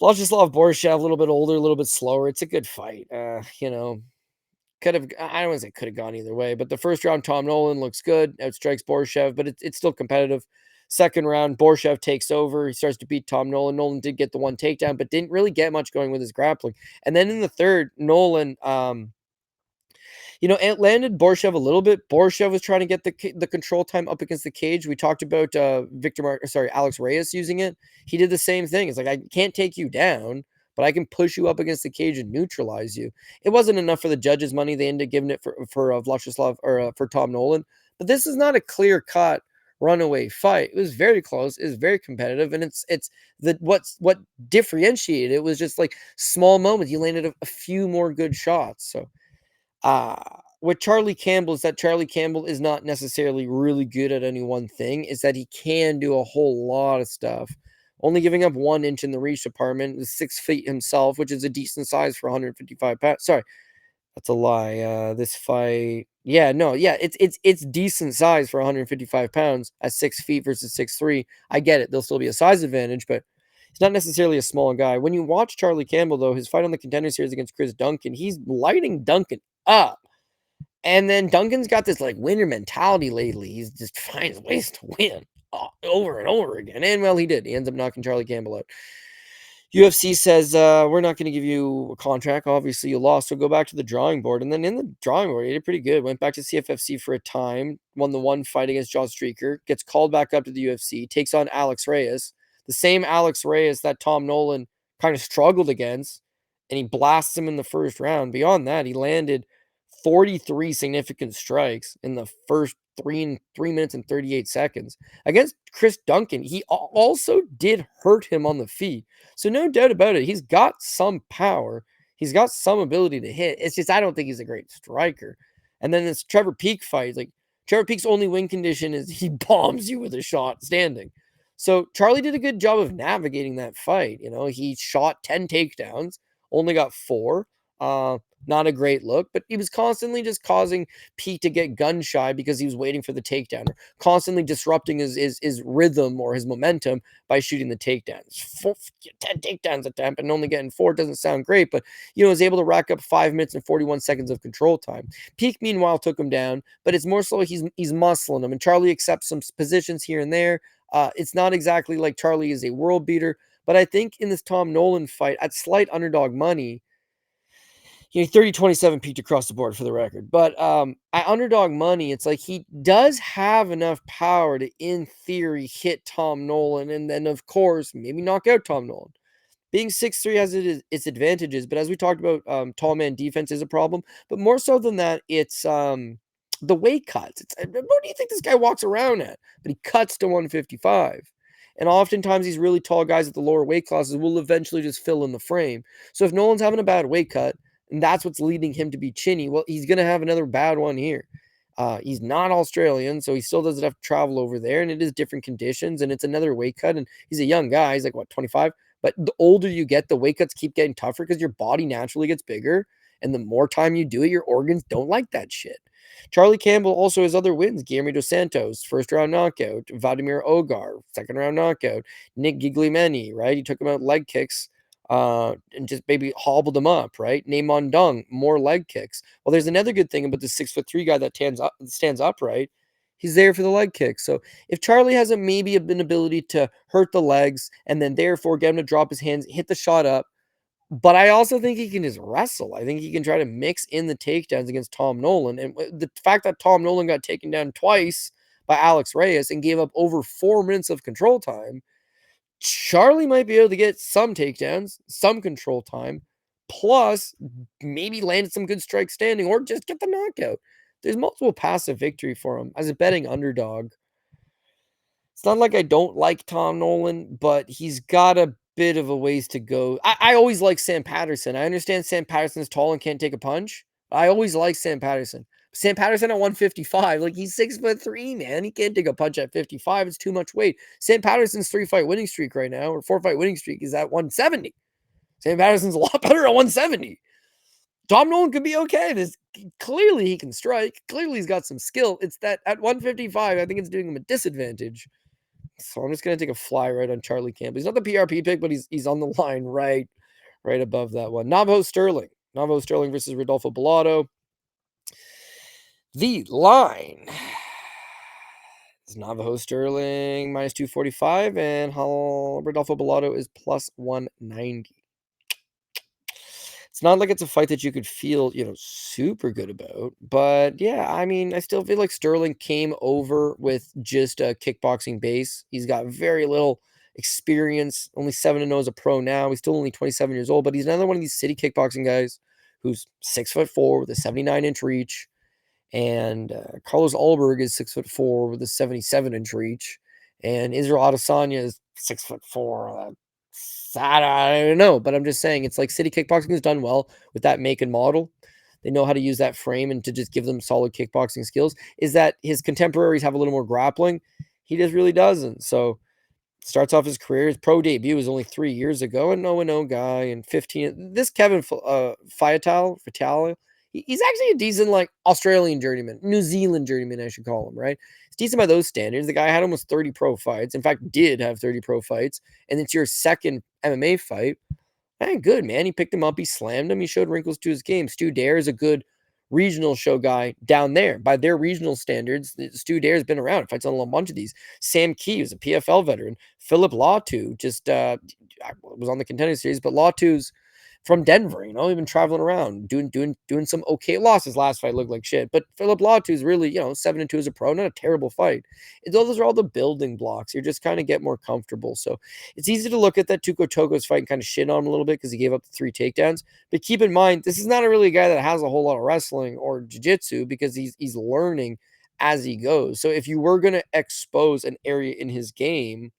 Vyacheslav Borshev, a little bit older, a little bit slower. It's a good fight. Could have, I don't want to say could have gone either way, but the first round, Tom Nolan looks good, outstrikes Borshev, but it's still competitive. Second round, Borshev takes over. He starts to beat Tom Nolan. Nolan did get the one takedown, but didn't really get much going with his grappling. And then in the third, Nolan, it landed Borshev a little bit. Borshev was trying to get the control time up against the cage. We talked about Alex Reyes using it. He did the same thing. It's like, I can't take you down, but I can push you up against the cage and neutralize you. It wasn't enough for the judges' money. They ended up giving it for Vlashislav or for Tom Nolan. But this is not a clear cut runaway fight. It was very close. It was very competitive, and it's what differentiated it was just like small moments. You landed a few more good shots. So with Charlie Campbell is that Charlie Campbell is not necessarily really good at any one thing, is that he can do a whole lot of stuff. Only giving up 1 inch in the reach department, is 6 feet himself, which is a decent size for 155 pounds. Sorry, that's a lie. This fight, yeah, no, yeah, it's decent size for 155 pounds at 6 feet versus 6'3". I get it. There'll still be a size advantage, but he's not necessarily a small guy. When you watch Charlie Campbell, though, his fight on the Contender Series against Chris Duncan, he's lighting Duncan up. And then Duncan's got this like winner mentality lately. He's just finds ways to win over and over again. And well, he did. He ends up knocking Charlie Campbell out. UFC says, we're not going to give you a contract. Obviously, you lost. So go back to the drawing board. And then in the drawing board, he did pretty good. Went back to CFFC for a time. Won the one fight against John Streaker. Gets called back up to the UFC. Takes on Alex Reyes. The same Alex Reyes that Tom Nolan kind of struggled against. And he blasts him in the first round. Beyond that, he landed 43 significant strikes in the first 3 minutes and 38 seconds. Against Chris Duncan, he also did hurt him on the feet. So no doubt about it, he's got some power. He's got some ability to hit. It's just I don't think he's a great striker. And then this Trevor Peek fight, like Trevor Peek's only win condition is he bombs you with a shot standing. So Charlie did a good job of navigating that fight. He shot 10 takedowns, only got 4. Not a great look, but he was constantly just causing Pete to get gun shy because he was waiting for the takedown, or constantly disrupting his rhythm or his momentum by shooting the takedowns. 10 takedowns attempt and only getting 4 doesn't sound great, but was able to rack up 5 minutes and 41 seconds of control time. Peak meanwhile took him down, but it's more so he's muscling him, and Charlie accepts some positions here and there. It's not exactly like Charlie is a world beater, but I think in this Tom Nolan fight at slight underdog money, 30-27 peaked across the board for the record. But at underdog money, it's like he does have enough power to, in theory, hit Tom Nolan and then, of course, maybe knock out Tom Nolan. Being 6'3" has its advantages, but as we talked about, tall man defense is a problem. But more so than that, it's the weight cuts. What do you think this guy walks around at? But he cuts to 155. And oftentimes these really tall guys at the lower weight classes will eventually just fill in the frame. So if Nolan's having a bad weight cut, and that's what's leading him to be chinny, well, he's going to have another bad one here. He's not Australian, so he still doesn't have to travel over there, and it is different conditions, and it's another weight cut, and he's a young guy. He's like, 25? But the older you get, the weight cuts keep getting tougher because your body naturally gets bigger, and the more time you do it, your organs don't like that shit. Charlie Campbell also has other wins. Guillermo dos Santos, first-round knockout. Vladimir Ogar, second-round knockout. Nick Gigliameni, right? He took him out leg kicks and just maybe hobbled him up, right? Naimon Dung, more leg kicks. Well, there's another good thing about the 6'3" guy that stands upright. He's there for the leg kicks. So if Charlie has maybe an ability to hurt the legs and then therefore get him to drop his hands, hit the shot up, but I also think he can just wrestle. I think he can try to mix in the takedowns against Tom Nolan. And the fact that Tom Nolan got taken down twice by Alex Reyes and gave up over 4 minutes of control time, Charlie might be able to get some takedowns, some control time, plus maybe land some good strikes standing or just get the knockout. There's multiple paths of victory for him as a betting underdog. It's not like I don't like Tom Nolan, but he's got a bit of a ways to go. I always like Sam Patterson. I understand Sam Patterson's tall and can't take a punch. I always like Sam Patterson. Sam Patterson at 155, like he's 6'3", man. He can't take a punch at 55. It's too much weight. Sam Patterson's 3-fight winning streak right now, or 4-fight winning streak, is at 170. Sam Patterson's a lot better at 170. Tom Nolan could be okay. Clearly he can strike. Clearly he's got some skill. It's that at 155, I think it's doing him a disadvantage. So I'm just gonna take a fly right on Charlie Campbell. He's not the PRP pick, but he's on the line right above that one. Navajo Sterling versus Rodolfo Bellato. The line Is Navajo Sterling minus 245, and Rodolfo Bellato is plus 190. It's not like it's a fight that you could feel, super good about. But yeah, I mean, I still feel like Sterling came over with just a kickboxing base. He's got very little experience, only 7-0 as a pro now. He's still only 27 years old, but he's another one of these city kickboxing guys who's 6'4" with a 79-inch reach. And Carlos Ulberg is 6'4" with a 77-inch reach. And Israel Adesanya is 6'4". I don't know, but I'm just saying it's like City Kickboxing has done well with that make and model. They know how to use that frame and to just give them solid kickboxing skills. Is that his contemporaries have a little more grappling? He just really doesn't. So starts off his career. His pro debut was only 3 years ago, an 0-0 guy, and 15. This Kevin Fatal, he's actually a decent, like, Australian journeyman, New Zealand journeyman, I should call him, right? It's decent by those standards. The guy had almost 30 pro fights. In fact, did have 30 pro fights, and it's your second MMA fight. Man, good, man. He picked him up. He slammed him. He showed wrinkles to his game. Stu Dare is a good regional show guy down there. By their regional standards, Stu Dare's been around. Fights on a bunch of these. Sam Key was a PFL veteran. Philip Lawtu just was on the contender series, but Lawtu's from Denver. He's been traveling around, doing some okay. Lost his last fight, looked like shit. But Philip Lawtu's really, 7-2 as a pro, not a terrible fight. Those are all the building blocks. You're just kind of get more comfortable. So it's easy to look at that Tuco Togo's fight and kind of shit on him a little bit because he gave up the 3 takedowns. But keep in mind, this is not really a guy that has a whole lot of wrestling or jiu-jitsu because he's learning as he goes. So if you were going to expose an area in his game,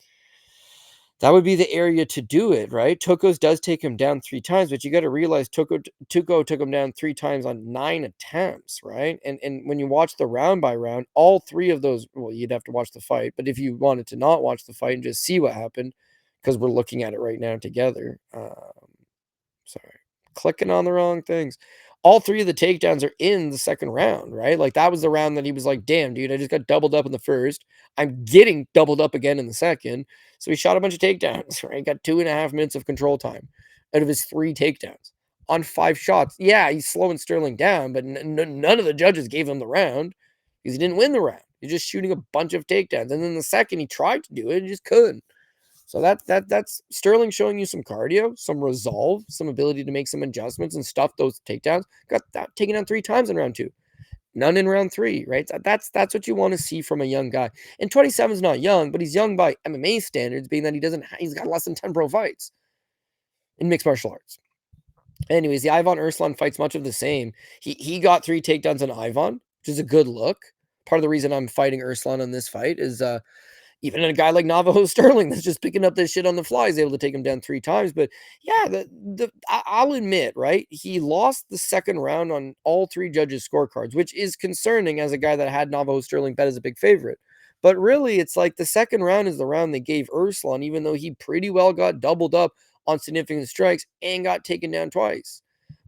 that would be the area to do it, right? Tokos does take him down 3 times, but you got to realize Tuco took him down 3 times on 9 attempts, right? And when you watch the round by round, all 3 of those, well, you'd have to watch the fight, but if you wanted to not watch the fight and just see what happened, because we're looking at it right now together. Sorry, clicking on the wrong things. All 3 of the takedowns are in the second round, right? Like, that was the round that he was like, damn, dude, I just got doubled up in the first. I'm getting doubled up again in the second. So he shot a bunch of takedowns, right? Got 2.5 minutes of control time out of his 3 takedowns on 5 shots. Yeah, he's slowing Sterling down, but none of the judges gave him the round because he didn't win the round. He's just shooting a bunch of takedowns. And then the second he tried to do it, he just couldn't. So that's Sterling showing you some cardio, some resolve, some ability to make some adjustments and stuff those takedowns. Got that taken down 3 times in round 2. None in round 3, right? That's what you want to see from a young guy. And 27 is not young, but he's young by MMA standards, being that he's got less than 10 pro fights in mixed martial arts. Anyways, the Ivan Urslan fight's much of the same. He got 3 takedowns on Ivan, which is a good look. Part of the reason I'm fighting Urslan on this fight is even a guy like Navajo Sterling that's just picking up this shit on the fly is able to take him down 3 times. But yeah, I'll admit, right? He lost the second round on all 3 judges' scorecards, which is concerning as a guy that had Navajo Sterling bet as a big favorite. But really, it's like the second round is the round they gave Urslan, even though he pretty well got doubled up on significant strikes and got taken down twice.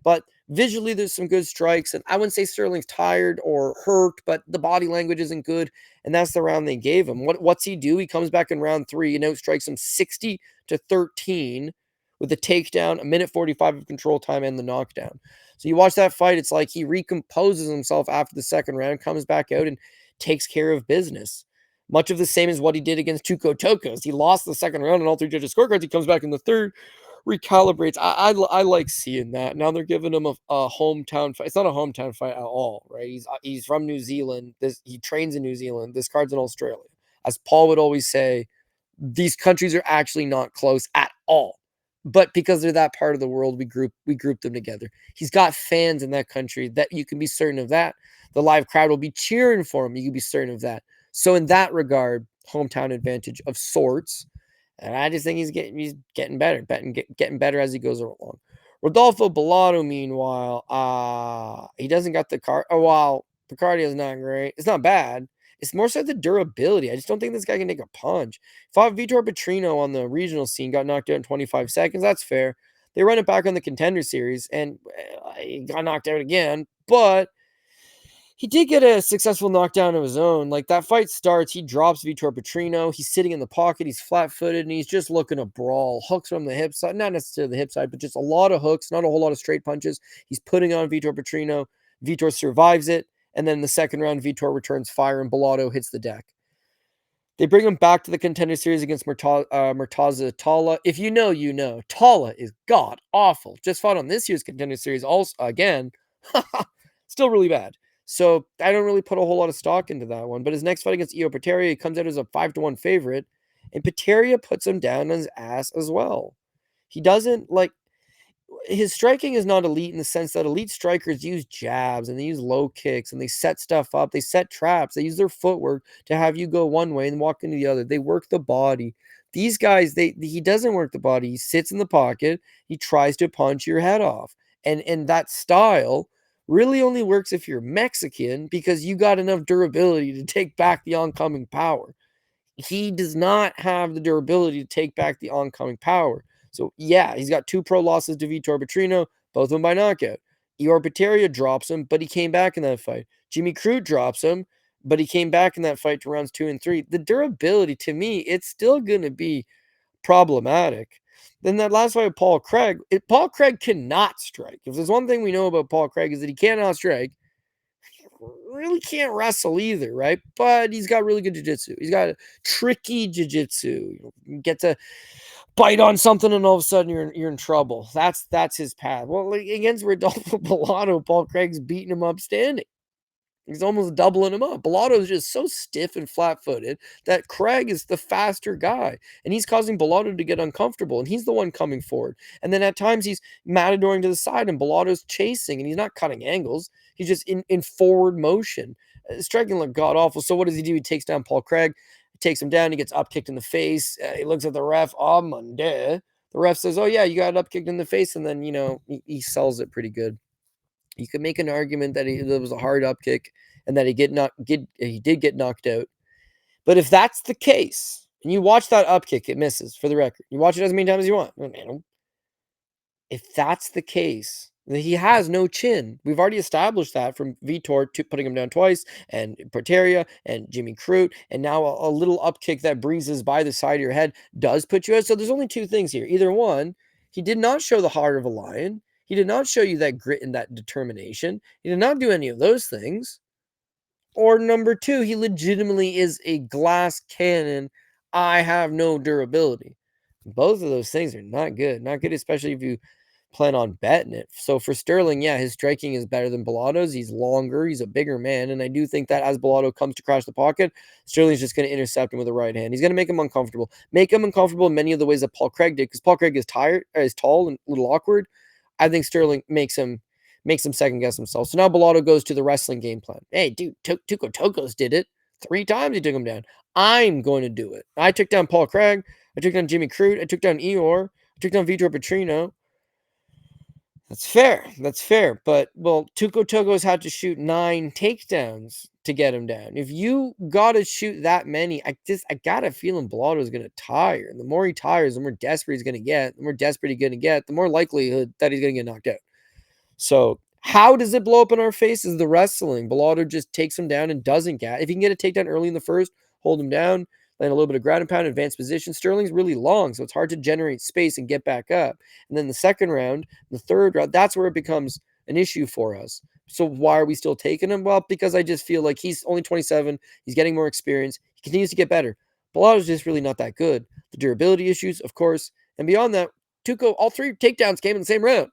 But visually, there's some good strikes, and I wouldn't say Sterling's tired or hurt, but the body language isn't good, and that's the round they gave him. What's he do? He comes back in round 3 and outstrikes him 60-13 with a takedown, 1:45 of control time, and the knockdown. So you watch that fight, it's like he recomposes himself after the second round, comes back out and takes care of business. Much of the same as what he did against Tuco Tokos. He lost the second round on all 3 judges' scorecards. He comes back in the third, recalibrates. I like seeing that. Now they're giving him a hometown fight. It's not a hometown fight at all, right? He's from New Zealand. He trains in New Zealand. This card's in Australia. As Paul would always say, these countries are actually not close at all. But because they're that part of the world, we group them together. He's got fans in that country that you can be certain of that. The live crowd will be cheering for him. You can be certain of that. So in that regard, hometown advantage of sorts. And I just think he's getting better, getting better as he goes along. Rodolfo Bellato, meanwhile, he doesn't got the car. Oh, while the cardio is not great, it's not bad. It's more so the durability. I just don't think this guy can take a punch. Fought Vitor Petrino on the regional scene, got knocked out in 25 seconds. That's fair. They run it back on the contender series, and he got knocked out again. But he did get a successful knockdown of his own. Like, that fight starts, he drops Vitor Petrino. He's sitting in the pocket. He's flat-footed, and he's just looking to brawl. Hooks from the hip side. Not necessarily the hip side, but just a lot of hooks, not a whole lot of straight punches. He's putting on Vitor Petrino. Vitor survives it. And then in the second round, Vitor returns fire, and Bellato hits the deck. They bring him back to the Contender Series against Murtaza Talla. If you know, you know. Talla is god awful. Just fought on this year's Contender Series also again. Still really bad. So I don't really put a whole lot of stock into that one. But his next fight against Io Pateria, he comes out as a 5-1 favorite, and Pateria puts him down on his ass as well. He doesn't like his striking is not elite in the sense that elite strikers use jabs and they use low kicks and they set stuff up. They set traps. They use their footwork to have you go one way and walk into the other. They work the body. These guys, he doesn't work the body. He sits in the pocket. He tries to punch your head off. And that style really only works if you're Mexican because you got enough durability to take back the oncoming power. He does not have the durability to take back the oncoming power. So, yeah, he's got 2 pro losses to Vitor Petrino, both of them by knockout. Eor Peteria drops him, but he came back in that fight. Jimmy Crute drops him, but he came back in that fight to rounds 2 and 3. The durability, to me, it's still going to be problematic. Then that last fight with Paul Craig, Paul Craig cannot strike. If there's one thing we know about Paul Craig is that he cannot strike. Really can't wrestle either, right? But he's got really good jiu-jitsu. He's got tricky jiu-jitsu. You get to bite on something and all of a sudden you're in trouble. That's his path. Well, like against Rodolfo Bellato, Paul Craig's beating him up standing. He's almost doubling him up. Bellato is just so stiff and flat-footed that Craig is the faster guy, and he's causing Bellato to get uncomfortable, and he's the one coming forward. And then at times he's matadoring to the side, and Bellato's chasing, and he's not cutting angles. He's just in forward motion. Striking looked god awful. So what does he do? He takes down Paul Craig, takes him down. He gets up kicked in the face. He looks at the ref. Oh, Monday. The ref says, "Oh yeah, you got up kicked in the face," and then he sells it pretty good. You could make an argument that it was a hard up kick and that he did get knocked out. But if that's the case, and you watch that up kick, it misses. For the record, you watch it as many times as you want. If that's the case, then he has no chin. We've already established that from Vitor putting him down twice, and Porteria and Jimmy Crute, and now a little up kick that breezes by the side of your head does put you out. So there's only 2 things here. Either one, he did not show the heart of a lion. He did not show you that grit and that determination. He did not do any of those things. Or number 2, he legitimately is a glass cannon. I have no durability. Both of those things are not good. Not good, especially if you plan on betting it. So for Sterling, yeah, his striking is better than Bellato's. He's longer. He's a bigger man. And I do think that as Bellato comes to crash the pocket, Sterling's just going to intercept him with a right hand. He's going to make him uncomfortable. Make him uncomfortable in many of the ways that Paul Craig did, because Paul Craig is tall and a little awkward. I think Sterling makes him second guess himself. So now Bellato goes to the wrestling game plan. Hey, dude, Tuco Tokos did it 3 times. He took him down. I'm going to do it. I took down Paul Craig. I took down Jimmy Crute. I took down Eor. I took down Vitor Petrino. That's fair. That's fair. But, well, Tuco Tokos had to shoot 9 takedowns to get him down. If you got to shoot that many, I got a feeling Bellato is going to tire. And the more he tires, the more desperate he's going to get. The more desperate he's going to get, the more likelihood that he's going to get knocked out. So how does it blow up in our faces? The wrestling. Bellato just takes him down and doesn't get. If he can get a takedown early in the first, hold him down, land a little bit of ground and pound, advanced position. Sterling's really long, so it's hard to generate space and get back up. And then the second round, the third round, that's where it becomes an issue for us. So why are we still taking him? Well, because I just feel like he's only 27. He's getting more experience. He continues to get better. Bellato's just really not that good. The durability issues, of course. And beyond that, Tuco, all 3 takedowns came in the same round.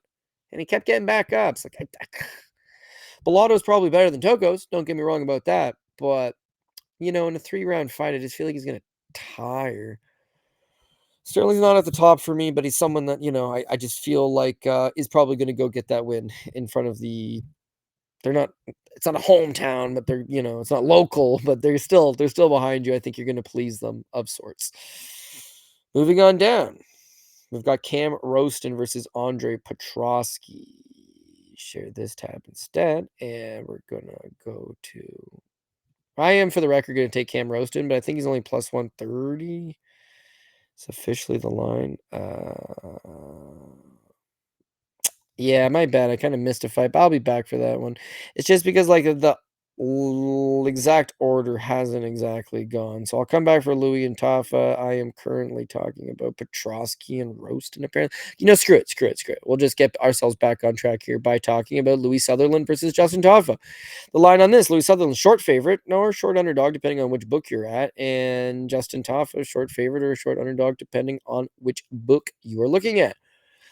And he kept getting back up. It's like, Bellato's probably better than Tokos. Don't get me wrong about that. But, in a 3-round fight, I just feel like he's going to tire. Sterling's not at the top for me, but he's someone that, I just feel like is probably going to go get that win in front of they're not, it's not a hometown, but they're, it's not local, but they're still behind you. I think you're going to please them of sorts. Moving on down. We've got Cam Roston versus Andre Petrosky. Share this tab instead, and we're going to go to... I am, for the record, going to take Cam Roston, but I think he's only plus 130. It's officially the line. Yeah, my bad. I kind of missed a fight, but I'll be back for that one. It's just because, like, Exact order hasn't exactly gone. So I'll come back for Louis and Tafa. I am currently talking about Petrosky and Roaston, apparently. Screw it, screw it, screw it. We'll just get ourselves back on track here by talking about Louis Sutherland versus Justin Tafa. The line on this, Louis Sutherland, short favorite, or short underdog, depending on which book you're at. And Justin Tafa, short favorite or short underdog, depending on which book you are looking at.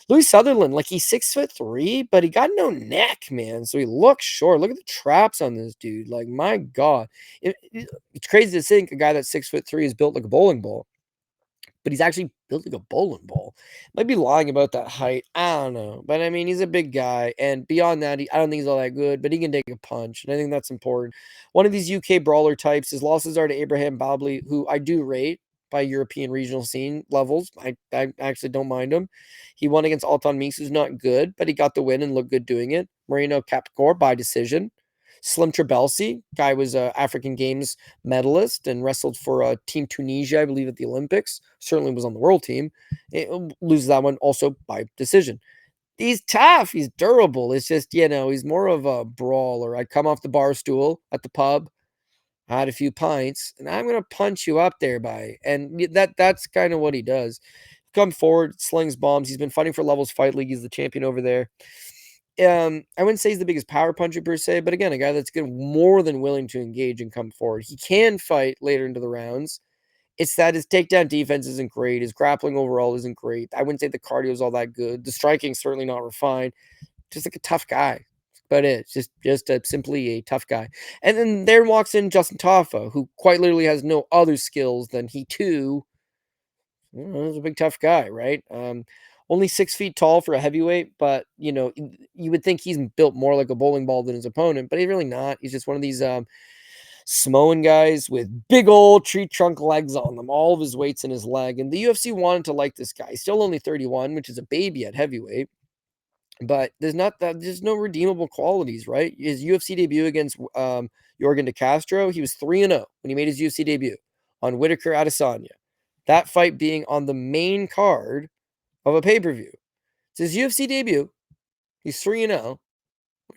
Louis Sutherland, like he's 6'3", but he got no neck, man. So he looks short. Look at the traps on this dude. Like, my God. It's crazy to think a guy that's 6'3" is built like a bowling ball, but he's actually built like a bowling ball. Might be lying about that height. I don't know. But I mean, he's a big guy. And beyond that, I don't think he's all that good, but he can take a punch. And I think that's important. One of these UK brawler types, his losses are to Abraham Bobley, who I do rate by European regional scene levels. I actually don't mind him. He won against Alton Meeks, who's not good, but he got the win and looked good doing it. Moreno Capcore by decision. Slim Trabelsi, guy was a African Games medalist and wrestled for Team Tunisia, I believe, at the Olympics. Certainly was on the world team. It loses that one also by decision. He's tough. He's durable. It's just, he's more of a brawler. I come off the bar stool at the pub, had a few pints, and I'm gonna punch you up there, by. And that's kind of what he does. Come forward, slings bombs. He's been fighting for Levels Fight League. He's the champion over there. I wouldn't say he's the biggest power puncher per se, but again, a guy that's more than willing to engage and come forward. He can fight later into the rounds. It's that his takedown defense isn't great. His grappling overall isn't great. I wouldn't say the cardio is all that good. The striking certainly not refined. Just like a tough guy. But it's just simply a tough guy. And then there walks in Justin Tafa, who quite literally has no other skills than he too he's a big tough guy, right? Only 6 feet tall for a heavyweight, but you would think he's built more like a bowling ball than his opponent, but he's really not. He's just one of these Samoan guys with big old tree trunk legs on them, all of his weight's in his leg. And the UFC wanted to like this guy. He's still only 31, which is a baby at heavyweight. But there's no redeemable qualities, right? His UFC debut against Jorgen De Castro, he was 3-0 when he made his UFC debut on Whitaker Adesanya. That fight being on the main card of a pay-per-view. It's his UFC debut. He's 3-0.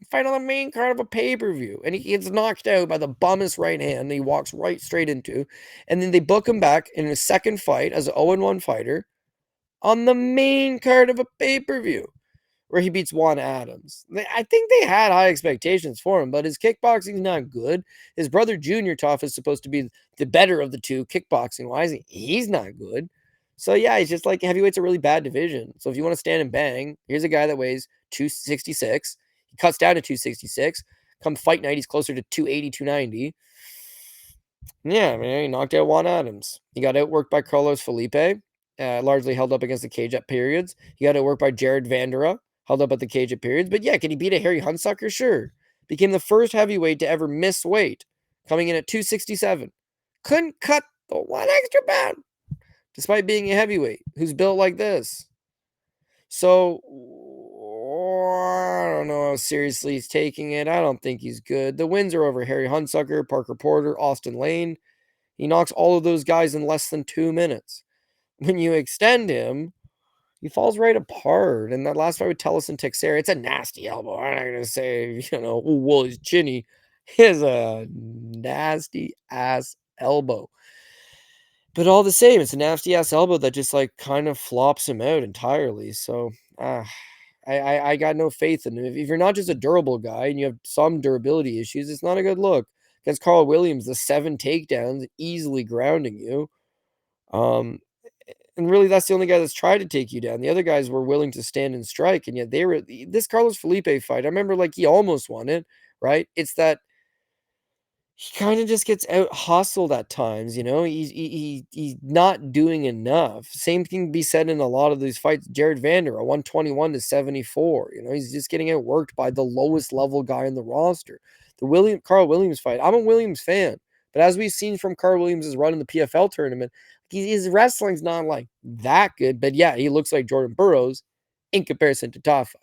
Fight on the main card of a pay-per-view. And he gets knocked out by the bummest right hand that he walks right straight into. And then they book him back in his second fight as an 0-1 fighter on the main card of a pay-per-view, where he beats Juan Adams. I think they had high expectations for him, but his kickboxing's not good. His brother Junior Tough is supposed to be the better of the two kickboxing-wise. He's not good. So, yeah, he's just like heavyweight's a really bad division. So if you want to stand and bang, here's a guy that weighs 266. He cuts down to 266. Come fight night, he's closer to 280, 290. Yeah, man, he knocked out Juan Adams. He got outworked by Carlos Felipe, largely held up against the cage at periods. He got outworked by Jared Vandera, held up at the cage at periods. But yeah, can he beat a Harry Hunsucker? Sure. Became the first heavyweight to ever miss weight, coming in at 267. Couldn't cut the one extra pound, despite being a heavyweight who's built like this. So, I don't know how seriously he's taking it. I don't think he's good. The wins are over Harry Hunsucker, Parker Porter, Austin Lane. He knocks all of those guys in less than 2 minutes. When you extend him, he falls right apart. And that last fight with Tellison Texera, it's a nasty elbow. I'm not going to say, well, he's chinny. He has a nasty ass elbow. But all the same, it's a nasty ass elbow that just like kind of flops him out entirely. So I got no faith in him. If you're not just a durable guy and you have some durability issues, it's not a good look. Against Carl Williams, the 7 takedowns, easily grounding you. And really, that's the only guy that's tried to take you down. The other guys were willing to stand and strike, and yet this Carlos Felipe fight, I remember like he almost won it, right? It's that he kind of just gets out hustled at times, he's not doing enough. Same thing be said in a lot of these fights. Jared Vander, a 121 to 74, he's just getting outworked by the lowest level guy in the roster. The Carl Williams fight, I'm a Williams fan, but as we've seen from Carl Williams' run in the PFL tournament, his wrestling's not like that good, but yeah, he looks like Jordan Burroughs in comparison to Tafa.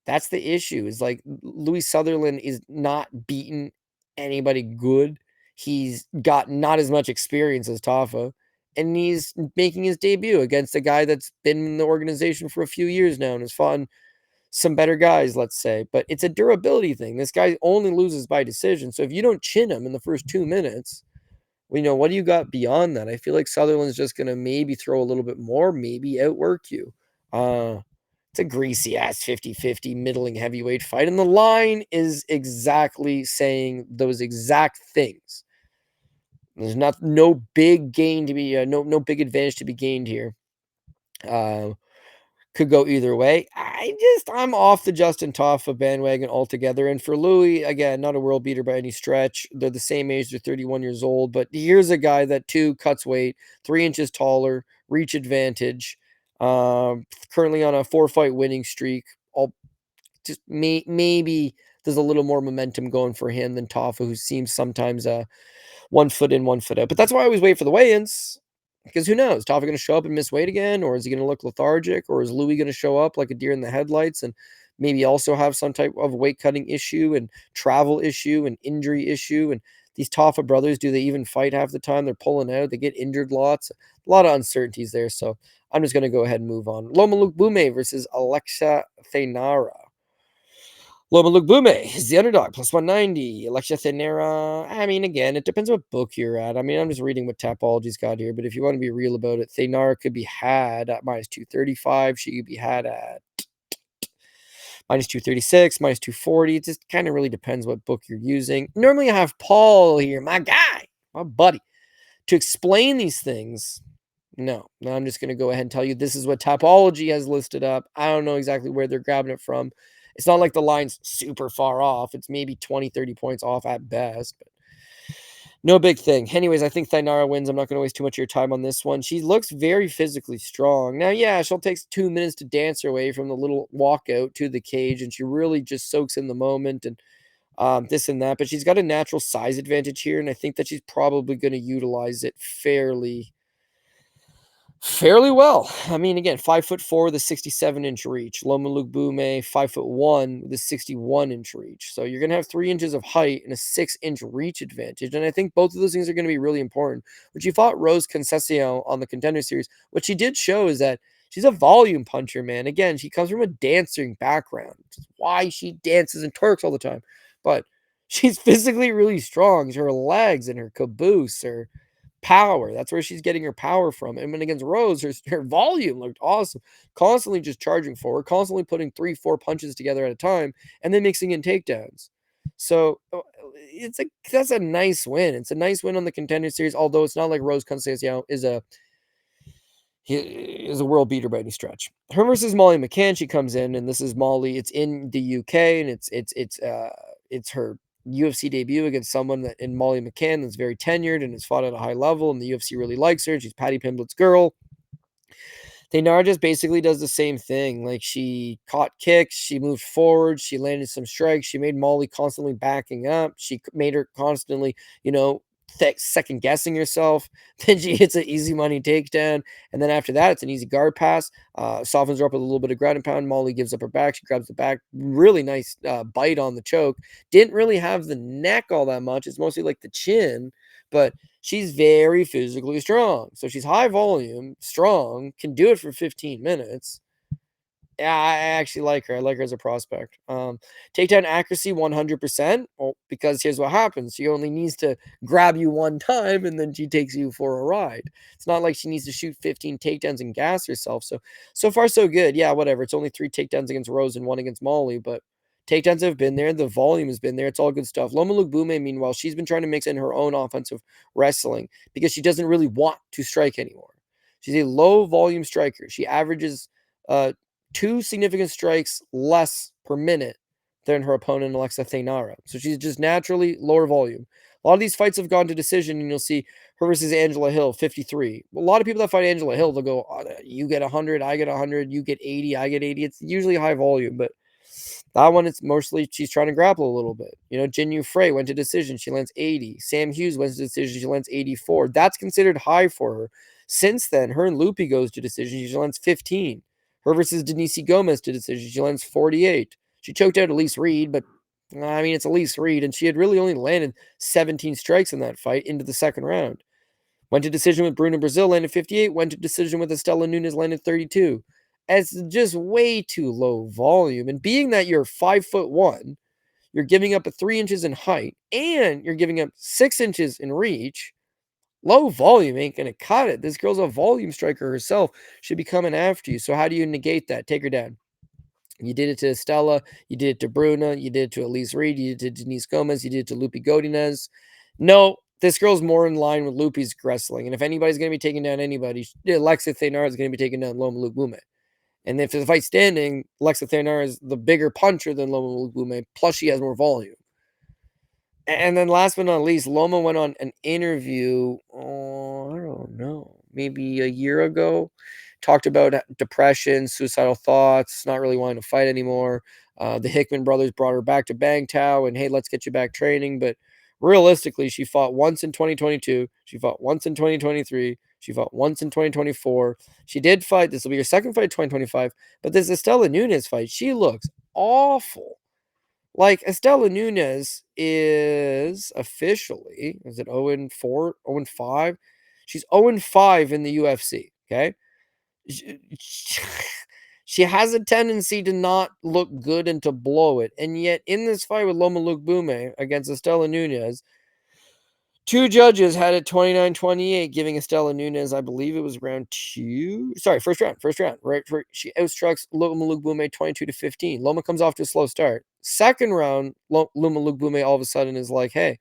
That's the issue. Is like Louis Sutherland is not beaten anybody good. He's got not as much experience as Tafa, and he's making his debut against a guy that's been in the organization for a few years now and has fought some better guys, let's say, but it's a durability thing. This guy only loses by decision. So if you don't chin him in the first 2 minutes, well, what do you got beyond that? I feel like Sutherland's just gonna maybe throw a little bit more, maybe outwork you. Uh, it's a greasy ass 50-50 middling heavyweight fight, and the line is exactly saying those exact things. There's no big gain to be no big advantage to be gained here. Uh, could go either way. I'm off the Justin Toffa bandwagon altogether. And for Louis, again, not a world beater by any stretch. They're the same age, they're 31 years old. But here's a guy that too cuts weight, 3 inches taller, reach advantage. Currently on a 4-fight winning streak. All just maybe there's a little more momentum going for him than Toffa, who seems sometimes 1 foot in, 1 foot out. But that's why I always wait for the weigh-ins. Because who knows? Toffa going to show up and miss weight again, or is he going to look lethargic, or is Louis going to show up like a deer in the headlights and maybe also have some type of weight cutting issue and travel issue and injury issue? And these Toffa brothers, do they even fight half the time? They're pulling out, they get injured lots, a lot of uncertainties there. So I'm just going to go ahead and move on. Loma Luke Bume versus Alexa Thainara. Loma Luke Bume is the underdog, plus 190. Alexia Thainara, I mean, again, it depends what book you're at. I mean, I'm just reading what Tapology's got here, but if you want to be real about it, Thainara could be had at minus 235. She could be had at minus 236, minus 240. It just kind of really depends what book you're using. Normally, I have Paul here, my guy, my buddy, to explain these things. No, I'm just going to go ahead and tell you this is what Tapology has listed up. I don't know exactly where they're grabbing it from. It's not like the line's super far off. It's maybe 20, 30 points off at best. But no big thing. Anyways, I think Thainara wins. I'm not going to waste too much of your time on this one. She looks very physically strong. Now, yeah, she'll take 2 minutes to dance her way from the little walkout to the cage, and she really just soaks in the moment and this and that. But she's got a natural size advantage here, and I think that she's probably going to utilize it fairly well. I mean, again, 5'4" with a 67-inch reach. Loma Luke Bume, 5'1" with a 61-inch reach. So you're going to have 3 inches of height and a 6-inch reach advantage. And I think both of those things are going to be really important. When she fought Rose Conceição on the Contender Series, what she did show is that she's a volume puncher, man. Again, she comes from a dancing background, which is why she dances and twerks all the time. But she's physically really strong. Her legs and her caboose, her power. That's where she's getting her power from. And when against Rose, her volume looked awesome. Constantly just charging forward, constantly putting 3-4 punches together at a time, and then mixing in takedowns. So that's a nice win. It's a nice win on the Contender Series, although it's not like Rose Conceição is a world beater by any stretch. Her versus Molly McCann, she comes in, and this is Molly. It's in the UK, and it's her UFC debut against someone that in Molly McCann that's very tenured and has fought at a high level, and the UFC really likes her. And she's Patty Pimblett's girl. Thainara just basically does the same thing. Like, she caught kicks, she moved forward, she landed some strikes, she made Molly constantly backing up, she made her constantly, second guessing herself. Then she hits an easy money takedown, and then after that, it's an easy guard pass. Softens her up with a little bit of ground and pound. Molly gives up her back. She grabs the back. Really nice bite on the choke. Didn't really have the neck all that much. It's mostly like the chin, but she's very physically strong. So she's high volume, strong, can do it for 15 minutes. Yeah, I actually like her. I like her as a prospect. Takedown accuracy 100%. Well, because here's what happens. She only needs to grab you one time, and then she takes you for a ride. It's not like she needs to shoot 15 takedowns and gas herself. So far, so good. Yeah, whatever. It's only 3 takedowns against Rose and 1 against Molly, but takedowns have been there. The volume has been there. It's all good stuff. Loma Luke Bume, meanwhile, she's been trying to mix in her own offensive wrestling because she doesn't really want to strike anymore. She's a low volume striker. She averages 2 significant strikes less per minute than her opponent, Alexa Thainara. So she's just naturally lower volume. A lot of these fights have gone to decision, and you'll see her versus Angela Hill, 53. A lot of people that fight Angela Hill, they'll go, oh, you get 100, I get 100, you get 80, I get 80. It's usually high volume, but that one, it's mostly she's trying to grapple a little bit. Jinyu Frey went to decision. She lands 80. Sam Hughes went to decision. She lands 84. That's considered high for her. Since then, her and Loopy goes to decision. She lands 15. Her versus Denise Gomez to decision. She lands 48. She choked out Elise Reed, but I mean, it's Elise Reed, and she had really only landed 17 strikes in that fight into the second round. Went to decision with Bruna Brazil, landed 58. Went to decision with Estela Nunes, landed 32. It's just way too low volume. And being that you're 5'1", you're giving up a 3 inches in height, and you're giving up 6 inches in reach. Low volume ain't gonna cut it. This girl's a volume striker herself. She'll be coming after you. So how do you negate that? Take her down. You did it to Estella, you did it to Bruna, you did it to Elise Reed, you did it to Denise Gomez, you did it to Lupi Godinez. No, this girl's more in line with Lupi's wrestling. And if anybody's gonna be taking down anybody, Alexa Thaynara is gonna be taking down Loma Lubume. And if the fight's standing, Alexa Thaynara is the bigger puncher than Loma Lubume, plus she has more volume. And then last but not least, Loma went on an interview, oh, I don't know, maybe a year ago, talked about depression, suicidal thoughts, not really wanting to fight anymore. The Hickman brothers brought her back to Bangtao and, hey, let's get you back training. But realistically, she fought once in 2022. She fought once in 2023. She fought once in 2024. She did fight. This will be her second fight in 2025. But this Estela Nunez fight, she looks awful. Like, Estela Nunez is officially, is it 0-4, 0-5? She's 0-5 in the UFC, okay? Sh She has a tendency to not look good and to blow it, and yet in this fight with Loma Lookboonmee against Estela Nunez, 2 judges had it 29-28, giving Estela Nunez, I believe it was round 2, sorry, first round, right? She outstrucks Loma Lookboonmee 22-15. Loma comes off to a slow start. Second round, Loma Lookboonmee all of a sudden is like, "Hey,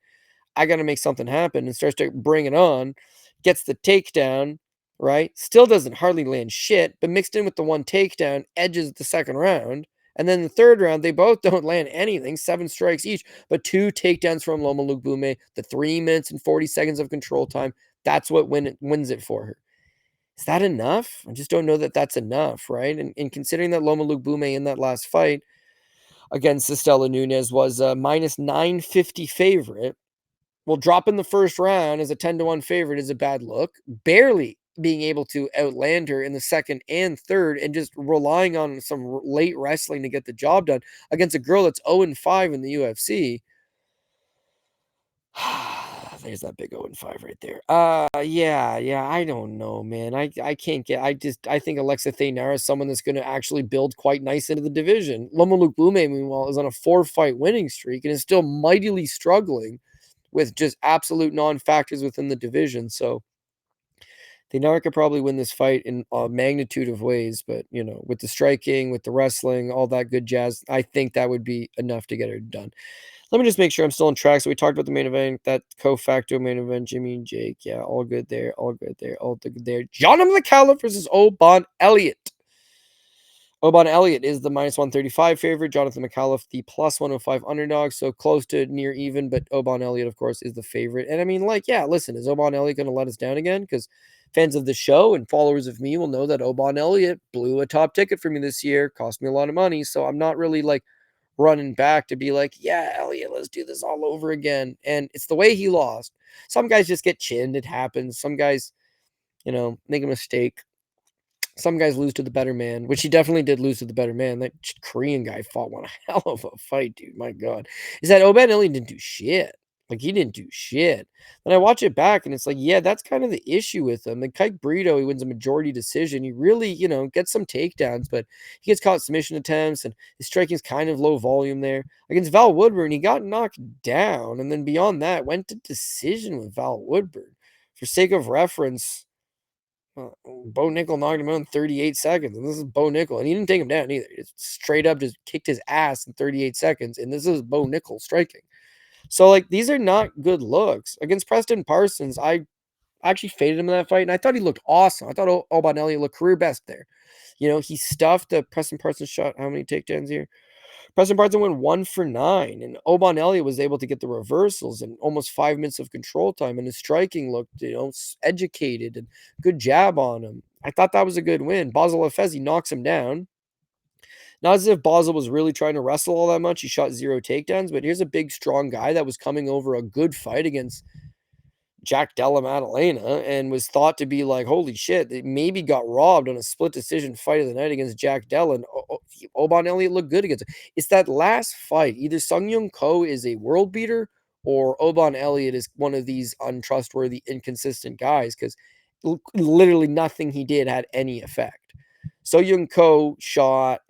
I gotta make something happen," and starts to bring it on, gets the takedown, right? Still doesn't hardly land shit, but mixed in with the one takedown, edges the second round. And then the third round, they both don't land anything, 7 strikes each, but 2 takedowns from Loma Lookboonmee, the 3 minutes and 40 seconds of control time. That's what wins it for her. Is that enough? I just don't know that that's enough, right? And considering that Loma Lookboonmee in that last fight against Estela Nunez was a minus 950 favorite, well, dropping the first round as a 10-1 favorite is a bad look. Barely being able to outland her in the second and third and just relying on some late wrestling to get the job done against a girl that's 0-5 in the UFC. There's that big 0-5 right there. Yeah, I don't know, man. I can't get I think Alexa Thaynara is someone that's gonna actually build quite nice into the division. Loma Lookboonmee, meanwhile, is on a 4-fight winning streak and is still mightily struggling with just absolute non-factors within the division. So Thaynara could probably win this fight in a magnitude of ways, but with the striking, with the wrestling, all that good jazz, I think that would be enough to get her done. Let me just make sure I'm still on track. So we talked about the main event, that co-facto main event, Jimmy and Jake. Yeah, all good there, all good there, all good there. Jonathan McCallum versus Oban Elliott. Oban Elliott is the minus 135 favorite. Jonathan McAuliffe, the plus 105 underdog. So close to near even, but Oban Elliott, of course, is the favorite. And I mean, yeah, listen, is Oban Elliott going to let us down again? Because fans of the show and followers of me will know that Oban Elliott blew a top ticket for me this year, cost me a lot of money. So I'm not really running back to be like, yeah, Elliott, let's do this all over again. And it's the way he lost. Some guys just get chinned. It happens. Some guys, make a mistake. Some guys lose to the better man, which he definitely did lose to the better man. That Korean guy fought one hell of a fight, dude. My God. Is that Oban Elliott didn't do shit. Like, he didn't do shit. Then I watch it back, and it's like, yeah, that's kind of the issue with him. Like, Kike Brito, he wins a majority decision. He really, gets some takedowns, but he gets caught submission attempts, and his striking is kind of low volume there. Against Val Woodburn, he got knocked down, and then beyond that, went to decision with Val Woodburn. For sake of reference, Bo Nickel knocked him out in 38 seconds, and this is Bo Nickel, and he didn't take him down either. It's straight up just kicked his ass in 38 seconds, and this is Bo Nickel striking. So, these are not good looks. Against Preston Parsons, I actually faded him in that fight, and I thought he looked awesome. I thought Oban Elliott looked career best there. He stuffed the Preston Parsons shot. How many takedowns here? Preston Parsons went 1 for 9, and Oban Elliott was able to get the reversals and almost 5 minutes of control time, and his striking looked, educated and good jab on him. I thought that was a good win. Basel Efezi knocks him down. Not as if Basel was really trying to wrestle all that much. He shot 0 takedowns, but here's a big, strong guy that was coming over a good fight against Jack Della Maddalena and was thought to be like, holy shit, they maybe got robbed on a split decision fight of the night against Jack Della. And Oban Elliott looked good against it. It's that last fight. Either Sung Young Ko is a world beater or Oban Elliott is one of these untrustworthy, inconsistent guys because literally nothing he did had any effect. So Young Ko shot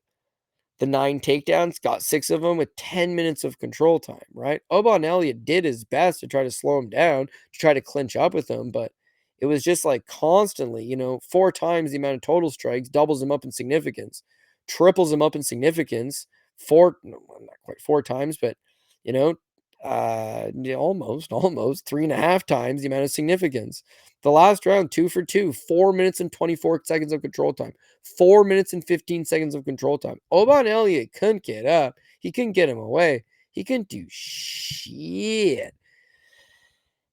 the 9 takedowns, got 6 of them with 10 minutes of control time, right? Obon Elliott did his best to try to slow him down, to try to clinch up with him, but it was just like constantly, 4 times the amount of total strikes, doubles him up in significance, triples him up in significance, 4 no, well, not quite 4 times, but, you know, yeah, almost 3.5 times the amount of significance. The last round, 2 for 2, 4 minutes and 24 seconds of control time. 4 minutes and 15 seconds of control time. Oban Elliott couldn't get up. He couldn't get him away. He couldn't do shit.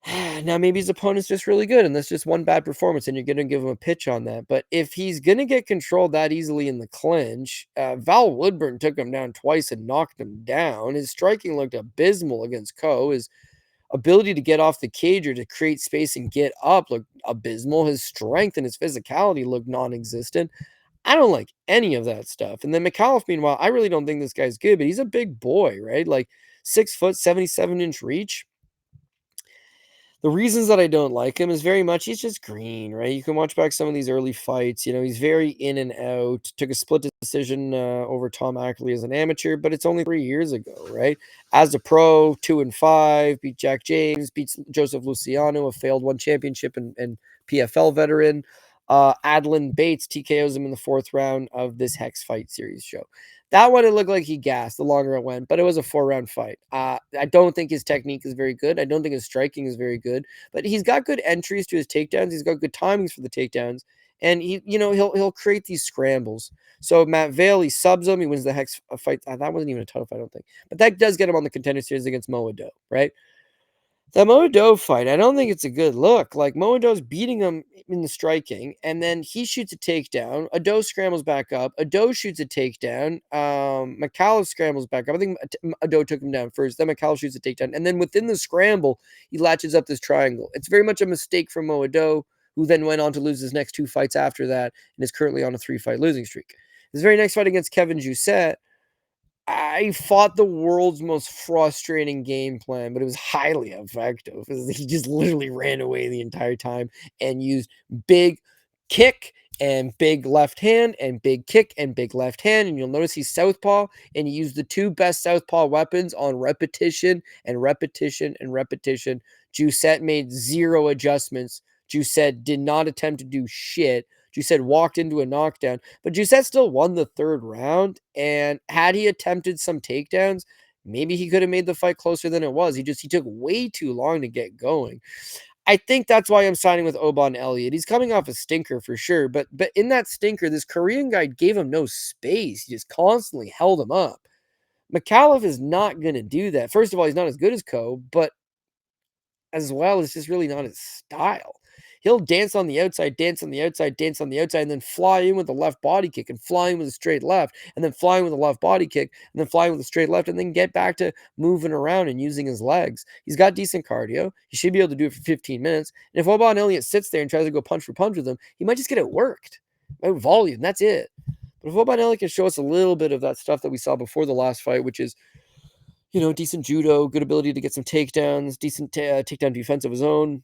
Now, maybe his opponent's just really good, and that's just one bad performance, and you're going to give him a pitch on that. But if he's going to get controlled that easily in the clinch, Val Woodburn took him down twice and knocked him down. His striking looked abysmal against Ko. His ability to get off the cage or to create space and get up looked abysmal. His strength and his physicality looked non-existent. I don't like any of that stuff. And then McAuliffe, meanwhile, I really don't think this guy's good, but he's a big boy, right? Like 6 foot, 77-inch reach. The reasons that I don't like him is very much he's just green, right? You can watch back some of these early fights. He's very in and out. Took a split decision over Tom Ackley as an amateur, but it's only 3 years ago, right? As a pro, 2-5, beat Jack James, beats Joseph Luciano, a failed one championship and PFL veteran. Adlin Bates TKOs him in the 4th round of this Hex Fight Series show. That one, it looked like he gassed the longer it went, but it was a 4-round fight. I don't think his technique is very good. I don't think his striking is very good, but he's got good entries to his takedowns. He's got good timings for the takedowns, and he'll create these scrambles. So Matt Vale, he subs him. He wins the Hex fight. That wasn't even a title fight, I don't think, but that does get him on the Contender Series against Moado, right? The Moado fight, I don't think it's a good look. Like, Moado's beating him in the striking, and then he shoots a takedown. Ado scrambles back up. Ado shoots a takedown. McAuliffe scrambles back up. I think Ado took him down first. Then McAuliffe shoots a takedown. And then within the scramble, he latches up this triangle. It's very much a mistake from Moado, who then went on to lose his next 2 fights after that and is currently on a 3-fight losing streak. His very next fight against Kevin Jousset, I fought the world's most frustrating game plan, but it was highly effective. He just literally ran away the entire time and used big kick and big left hand and big kick and big left hand. And you'll notice he's southpaw, and he used the 2 best southpaw weapons on repetition and repetition and repetition. Jousset made 0 adjustments. Jousset did not attempt to do shit. Jousset walked into a knockdown, but Jousset still won the 3rd round. And had he attempted some takedowns, maybe he could have made the fight closer than it was. He took way too long to get going. I think that's why I'm signing with Oban Elliott. He's coming off a stinker for sure, but in that stinker, this Korean guy gave him no space. He just constantly held him up. McAuliffe is not going to do that. First of all, he's not as good as Ko, but as well, it's just really not his style. He'll dance on the outside, dance on the outside, dance on the outside, and then fly in with a left body kick and fly in with a straight left, and then fly in with a left body kick, and then fly in with a straight left, and then get back to moving around and using his legs. He's got decent cardio. He should be able to do it for 15 minutes. And if Oban Elliott sits there and tries to go punch for punch with him, he might just get it worked. Volume, that's it. But if Oban Elliott can show us a little bit of that stuff that we saw before the last fight, which is decent judo, good ability to get some takedowns, decent takedown defense of his own,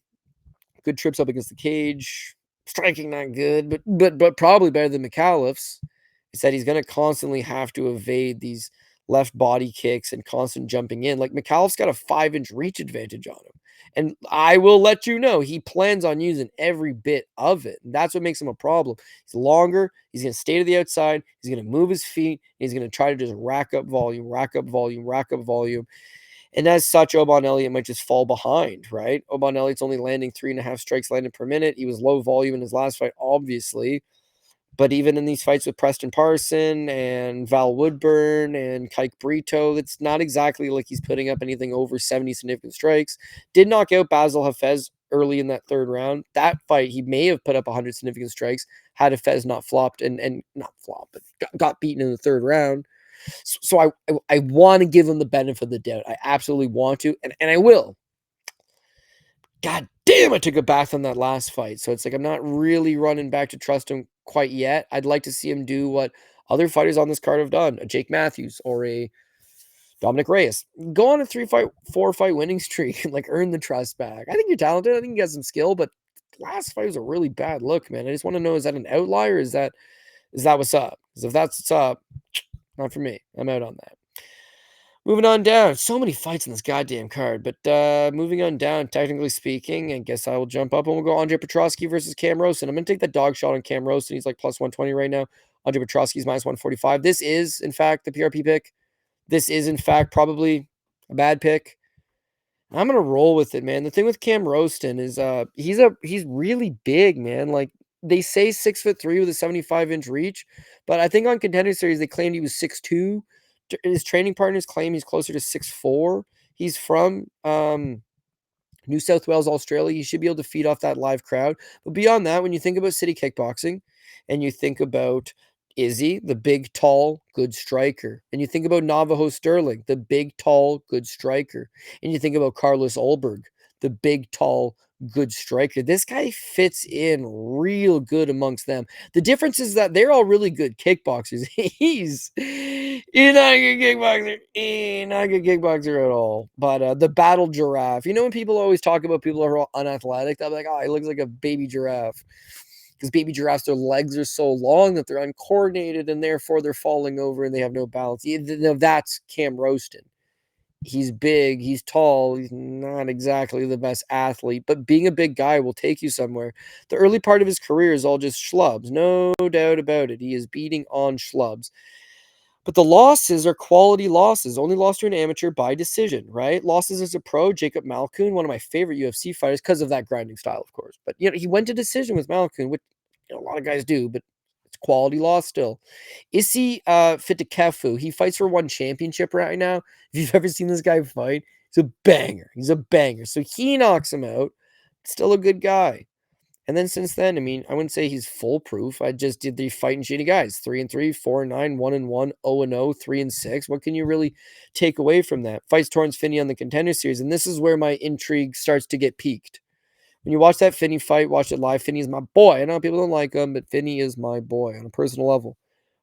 good trips up against the cage, striking not good, but probably better than McAuliffe's. Is that he's going to constantly have to evade these left body kicks and constant jumping in. Like, McAuliffe's got a 5-inch reach advantage on him. And I will let you know, he plans on using every bit of it. And that's what makes him a problem. He's longer. He's going to stay to the outside. He's going to move his feet. He's going to try to just rack up volume, rack up volume, rack up volume. And as such, Oban Elliott might just fall behind, right? Oban Elliott's only landing 3.5 strikes landed per minute. He was low volume in his last fight, obviously. But even in these fights with Preston Parson and Val Woodburn and Kike Brito, it's not exactly like he's putting up anything over 70 significant strikes. Did knock out Basil Hafez early in that 3rd round. That fight, he may have put up 100 significant strikes had Hafez not flopped and not flopped, but got beaten in the 3rd round. So I want to give him the benefit of the doubt. I absolutely want to, and I will. God damn, I took a bath on that last fight. So it's like I'm not really running back to trust him quite yet. I'd like to see him do what other fighters on this card have done, a Jake Matthews or a Dominic Reyes. Go on a 4-fight winning streak and like earn the trust back. I think you're talented. I think you got some skill, but last fight was a really bad look, man. I just want to know, is that an outlier? Is that Is that what's up? Because if that's what's up, not for me. I'm out on that. Moving on down. So many fights in this goddamn card. But moving on down, technically speaking, I guess I will jump up and we'll go Andre Petrosky versus Cam Rosen. I'm going to take the dog shot on Cam Rosen. He's like plus 120 right now. Andre Petrosky's minus 145. This is, in fact, the PRP pick. This is, in fact, probably a bad pick. I'm gonna roll with it, man. The thing with Cam Roston is he's really big, man. Like they say 6'3" with a 75-inch reach, but I think on Contender Series they claimed he was 6'2". His training partners claim he's closer to 6'4". He's from New South Wales, Australia. You should be able to feed off that live crowd. But beyond that, when you think about city kickboxing and you think about Izzy, the big, tall, good striker, and you think about Navajo Sterling, the big, tall, good striker, and you think about Carlos Ulberg, the big, tall, good striker. This guy fits in real good amongst them. The difference is that they're all really good kickboxers. He's not a good kickboxer. He's not a good kickboxer at all. But the battle giraffe. You know when people always talk about people who are all unathletic, they'll be like, oh, he looks like a baby giraffe. Because baby giraffes, their legs are so long that they're uncoordinated and therefore they're falling over and they have no balance. That's Cam Roston. He's big, he's tall, he's not exactly the best athlete, but being a big guy will take you somewhere. The early part of his career is all just schlubs, no doubt about it. He is beating on schlubs. But the losses are quality losses. Only lost to an amateur by decision, right? Losses as a pro, Jacob Malkoun, one of my favorite UFC fighters because of that grinding style, of course. But he went to decision with Malkoun, which a lot of guys do, but it's quality loss still. Issy Fitikefu, he fights for one championship right now. If you've ever seen this guy fight, he's a banger. He's a banger. So he knocks him out. Still a good guy. And then since then, I mean, I wouldn't say he's foolproof. I just did the fighting shitty guys 3-3, 4-9, 1-1, 0-0, 3-6. What can you really take away from that? Fights Torrance Finney on the Contender Series. And this is where my intrigue starts to get piqued. When you watch that Finney fight, watch it live. Finney is my boy. I know people don't like him, but Finney is my boy on a personal level.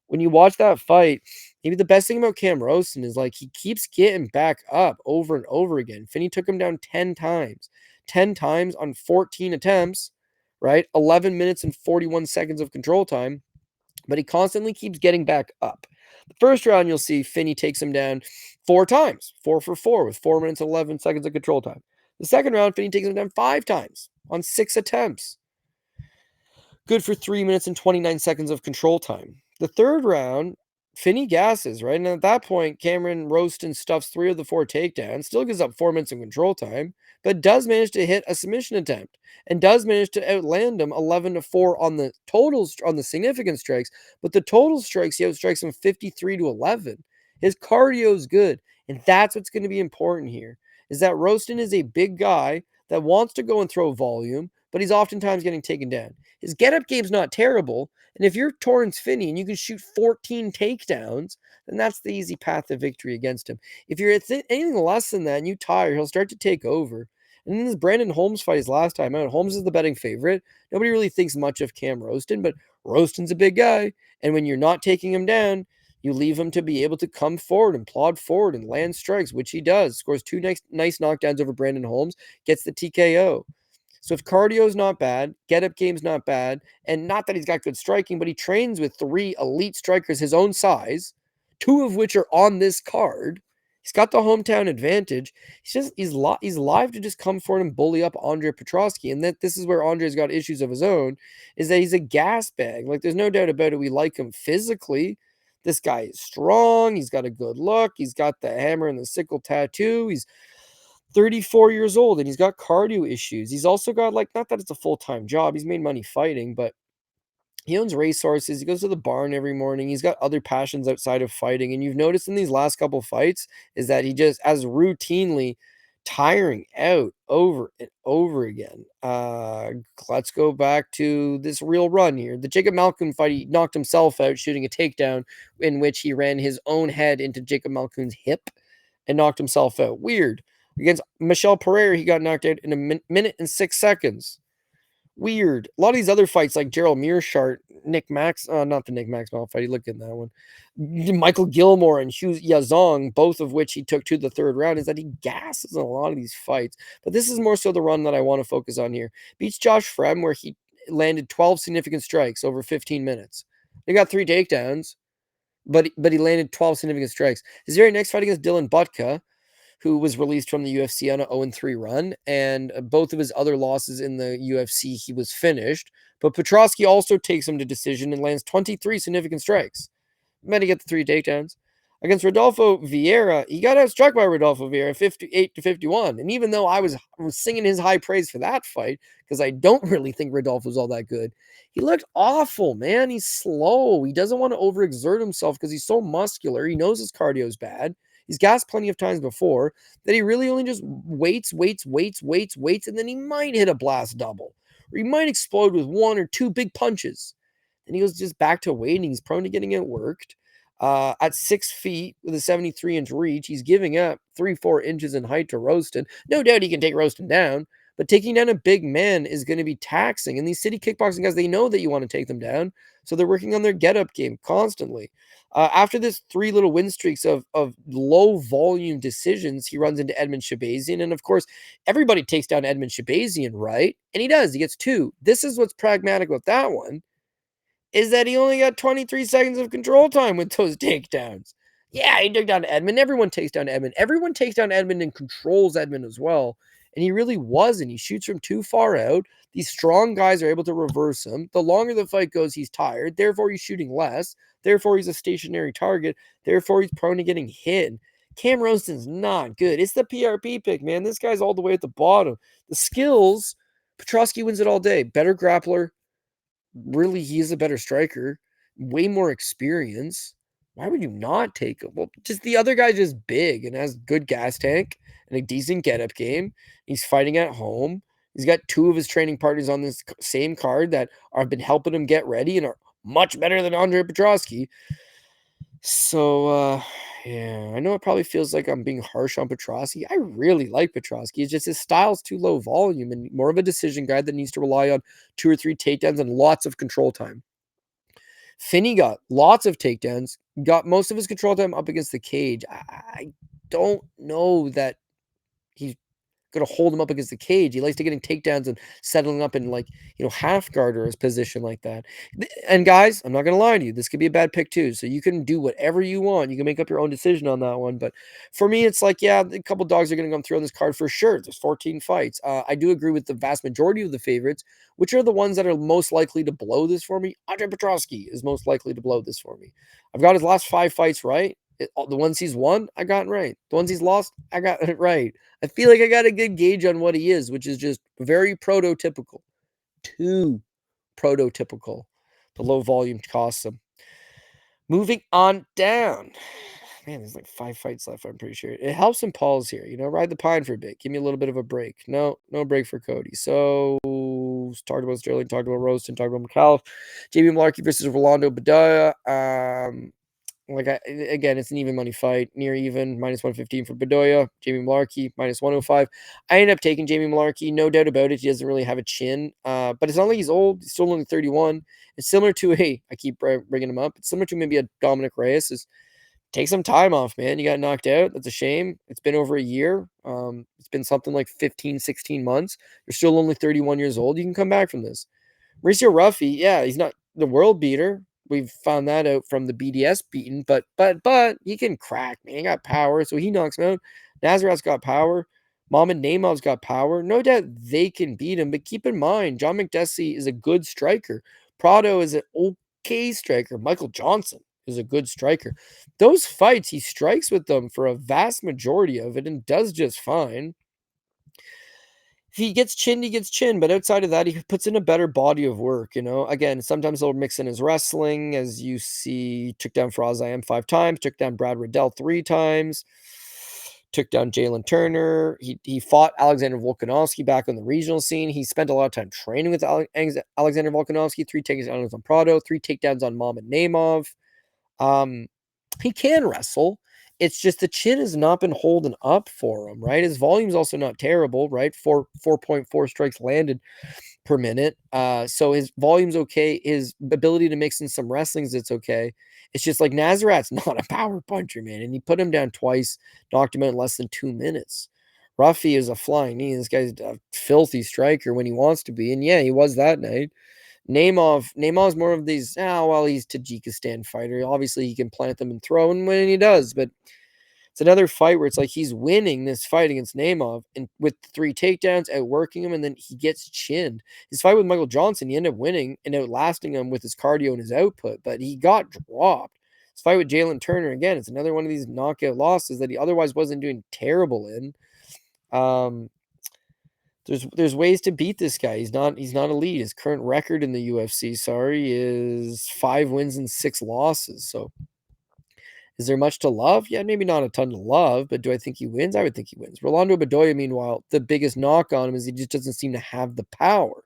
When you watch that fight, maybe the best thing about Cam Rosen is like he keeps getting back up over and over again. Finney took him down 10 times. 10 times on 14 attempts, right? 11 minutes and 41 seconds of control time, but he constantly keeps getting back up. The first round, you'll see Finney takes him down 4 times, 4 for 4 with 4 minutes and 11 seconds of control time. The second round, Finney takes him down 5 times on 6 attempts. Good for 3 minutes and 29 seconds of control time. The third round, Finney gasses, right? And at that point, Cameron Roston stuffs 3 of the 4 takedowns, still gives up 4 minutes of control time, but does manage to hit a submission attempt and does manage to outland him 11-4 on the totals, on the significant strikes. But the total strikes, he outstrikes him 53-11. His cardio is good. And that's what's going to be important here is that Roston is a big guy that wants to go and throw volume, but he's oftentimes getting taken down. His get-up game's not terrible, and if you're Torrance Finney and you can shoot 14 takedowns, then that's the easy path to victory against him. If you're anything less than that and you tire, he'll start to take over. And then this Brandon Holmes fight his last time out. Holmes is the betting favorite. Nobody really thinks much of Cam Roston, but Roston's a big guy. And when you're not taking him down, you leave him to be able to come forward and plod forward and land strikes, which he does. Scores 2 nice knockdowns over Brandon Holmes, gets the TKO. So if cardio is not bad, get-up game's not bad, and not that he's got good striking, but he trains with 3 elite strikers his own size, 2 of which are on this card. He's got the hometown advantage. He's live to just come forward and bully up Andre Petrosky, and that this is where Andre's got issues of his own, is that he's a gas bag. Like, there's no doubt about it. We like him physically. This guy is strong. He's got a good look. He's got the hammer and the sickle tattoo. He's 34 years old and he's got cardio issues. He's also got, like, not that it's a full-time job. He's made money fighting, but he owns racehorses. He goes to the barn every morning. He's got other passions outside of fighting. And you've noticed in these last couple fights is that he just as routinely tiring out over and over again. Let's go back to this real run here. The Jacob Malkoun fight, he knocked himself out shooting a takedown in which he ran his own head into Jacob Malkoun's hip and knocked himself out. Weird. Against Michel Pereira, he got knocked out in a minute and 6 seconds. Weird. A lot of these other fights, like Gerald Mearshart, Nick Max, not the Nick Maxwell fight, he looked in that one. Michael Gilmore and Hugh Yazong, both of which he took to the third round, is that he gasses in a lot of these fights. But this is more so the run that I want to focus on here. Beats Josh Frem, where he landed 12 significant strikes over 15 minutes. He got 3 takedowns, but he landed 12 significant strikes. His very next fight against Dylan Butka, who was released from the UFC on a 0-3 run, and both of his other losses in the UFC, he was finished. But Petrosky also takes him to decision and lands 23 significant strikes. Meant to get the 3 takedowns. Against Rodolfo Vieira, he got outstruck by Rodolfo Vieira 58-51. And even though I was singing his high praise for that fight, because I don't really think Rodolfo was all that good, he looked awful, man. He's slow. He doesn't want to overexert himself because he's so muscular. He knows his cardio is bad. He's gassed plenty of times before that he really only just waits, and then he might hit a blast double. Or he might explode with 1 or 2 big punches. And he goes just back to waiting. He's prone to getting outworked. At 6 feet with a 73-inch reach, he's giving up 3-4 inches in height to Roaston. No doubt he can take Roaston down, but taking down a big man is going to be taxing. And these city kickboxing guys, they know that you want to take them down, so they're working on their get-up game constantly. After this 3 little win streaks of low volume decisions, he runs into Edmund Shabazian, and of course, everybody takes down Edmund Shabazian, right? And he does. He gets 2. This is what's pragmatic about that one is that he only got 23 seconds of control time with those takedowns. Yeah, he took down Edmund. Everyone takes down Edmund. Everyone takes down Edmund and controls Edmund as well. And he really wasn't. He shoots from too far out. These strong guys are able to reverse him. The longer the fight goes, he's tired. Therefore, he's shooting less. Therefore, he's a stationary target. Therefore, he's prone to getting hit. Cam Roston's not good. It's the PRP pick, man. This guy's all the way at the bottom. The skills, Petrosky wins it all day. Better grappler, really, he is a better striker, way more experience. Why would you not take him? Well, just the other guy's just big and has good gas tank and a decent get-up game. He's fighting at home. He's got 2 of his training partners on this same card that have been helping him get ready and are much better than Andre Petrosky. So, yeah, I know it probably feels like I'm being harsh on Petrosky. I really like Petrosky. It's just his style's too low volume and more of a decision guy that needs to rely on 2 or 3 takedowns and lots of control time. Finney got lots of takedowns, got most of his control time up against the cage. I don't know that he's gonna hold him up against the cage. He likes to getting takedowns and settling up in like, half guard or his position like that. And guys, I'm not gonna lie to you, this could be a bad pick too. So you can do whatever you want. You can make up your own decision on that one. But for me, it's like, yeah, a couple dogs are gonna come through on this card for sure. There's 14 fights. I do agree with the vast majority of the favorites, which are the ones that are most likely to blow this for me. Andre Petrosky is most likely to blow this for me. I've got his last 5 fights right. The ones he's won, I got it right. The ones he's lost, I got it right. I feel like I got a good gauge on what he is, which is just very prototypical. Too prototypical. The low volume costs him. Moving on down. Man, there's like 5 fights left, I'm pretty sure. It helps him pause here. Ride the pine for a bit. Give me a little bit of a break. No break for Cody. So, talked about Sterling, talked about Roaston, talked about McAuliffe. JB Malarkey versus Rolando Bedoya. Again, it's an even money fight, near even, -115 for Bedoya. Jamie Malarkey, -105. I ended up taking Jamie Malarkey, no doubt about it. He doesn't really have a chin, but it's not like he's old. He's still only 31. It's similar to I keep bringing him up. It's similar to maybe a Dominic Reyes. Take some time off, man. You got knocked out. That's a shame. It's been over a year. It's been something like 15, 16 months. You're still only 31 years old. You can come back from this. Mauricio Ruffy, yeah, he's not the world beater. We've found that out from the BDS beating, but he can crack, man. He got power, so he knocks him out. Nazarat's got power. Mohamed Namov's got power. No doubt they can beat him, but keep in mind, John McDessie is a good striker. Prado is an okay striker. Michael Johnson is a good striker. Those fights, he strikes with them for a vast majority of it and does just fine. If he gets chinned, he gets chinned, but outside of that, he puts in a better body of work, Again, sometimes he'll mix in his wrestling, as you see, took down Faraz Am 5 times, took down Brad Riddell 3 times, took down Jalen Turner. He fought Alexander Volkanovski back on the regional scene. He spent a lot of time training with Alexander Volkanovski, 3 takedowns on Prado, 3 takedowns on Mohamed Namov. He can wrestle. It's just the chin has not been holding up for him, right? His volume's also not terrible, right? 4.4 strikes landed per minute. So his volume's okay. His ability to mix in some wrestlings, it's okay. It's just like Nazarat's not a power puncher, man. And he put him down twice, knocked him out in less than 2 minutes. Ruffy is a flying knee. This guy's a filthy striker when he wants to be. And yeah, he was that night. Nemav's more of these, well, he's Tajikistan fighter. Obviously, he can plant them and throw, and when he does, but it's another fight where it's like he's winning this fight against Nemov and with 3 takedowns, outworking him, and then he gets chinned. His fight with Michael Johnson, he ended up winning and outlasting him with his cardio and his output, but he got dropped. His fight with Jalen Turner, again, it's another one of these knockout losses that he otherwise wasn't doing terrible in. Um, there's ways to beat this guy. He's not elite. His current record in the UFC, is 5 wins and 6 losses. So is there much to love? Yeah, maybe not a ton to love, but do I think he wins? I would think he wins. Rolando Bedoya, meanwhile, the biggest knock on him is he just doesn't seem to have the power.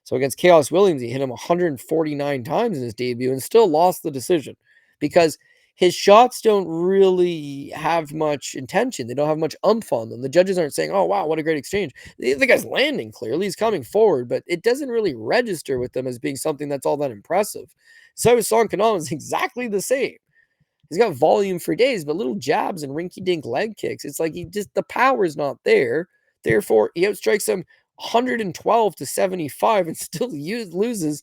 So against Chaos Williams, he hit him 149 times in his debut and still lost the decision because his shots don't really have much intention. They don't have much umph on them. The judges aren't saying, oh, wow, what a great exchange. The guy's landing clearly. He's coming forward, but it doesn't really register with them as being something that's all that impressive. So Song Kanan is exactly the same. He's got volume for days, but little jabs and rinky-dink leg kicks. It's like the power's not there. Therefore, he outstrikes him 112-75 and still loses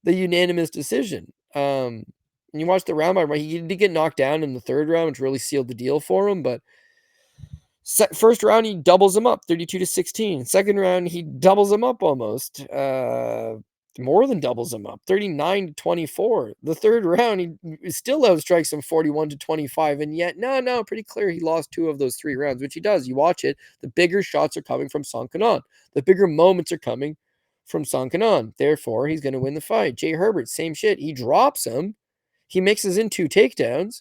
the unanimous decision. And you watch the round by round, he did get knocked down in the 3rd round, which really sealed the deal for him, but first round, he doubles him up 32-16. Second round, he doubles him up almost. More than doubles him up 39-24. The 3rd round, he still outstrikes him 41-25. And yet, no, pretty clear he lost 2 of those 3 rounds, which he does. You watch it, the bigger shots are coming from Song Kanan. The bigger moments are coming from Song Kanan. Therefore, he's going to win the fight. Jay Herbert, same shit. He drops him. He mixes in 2 takedowns.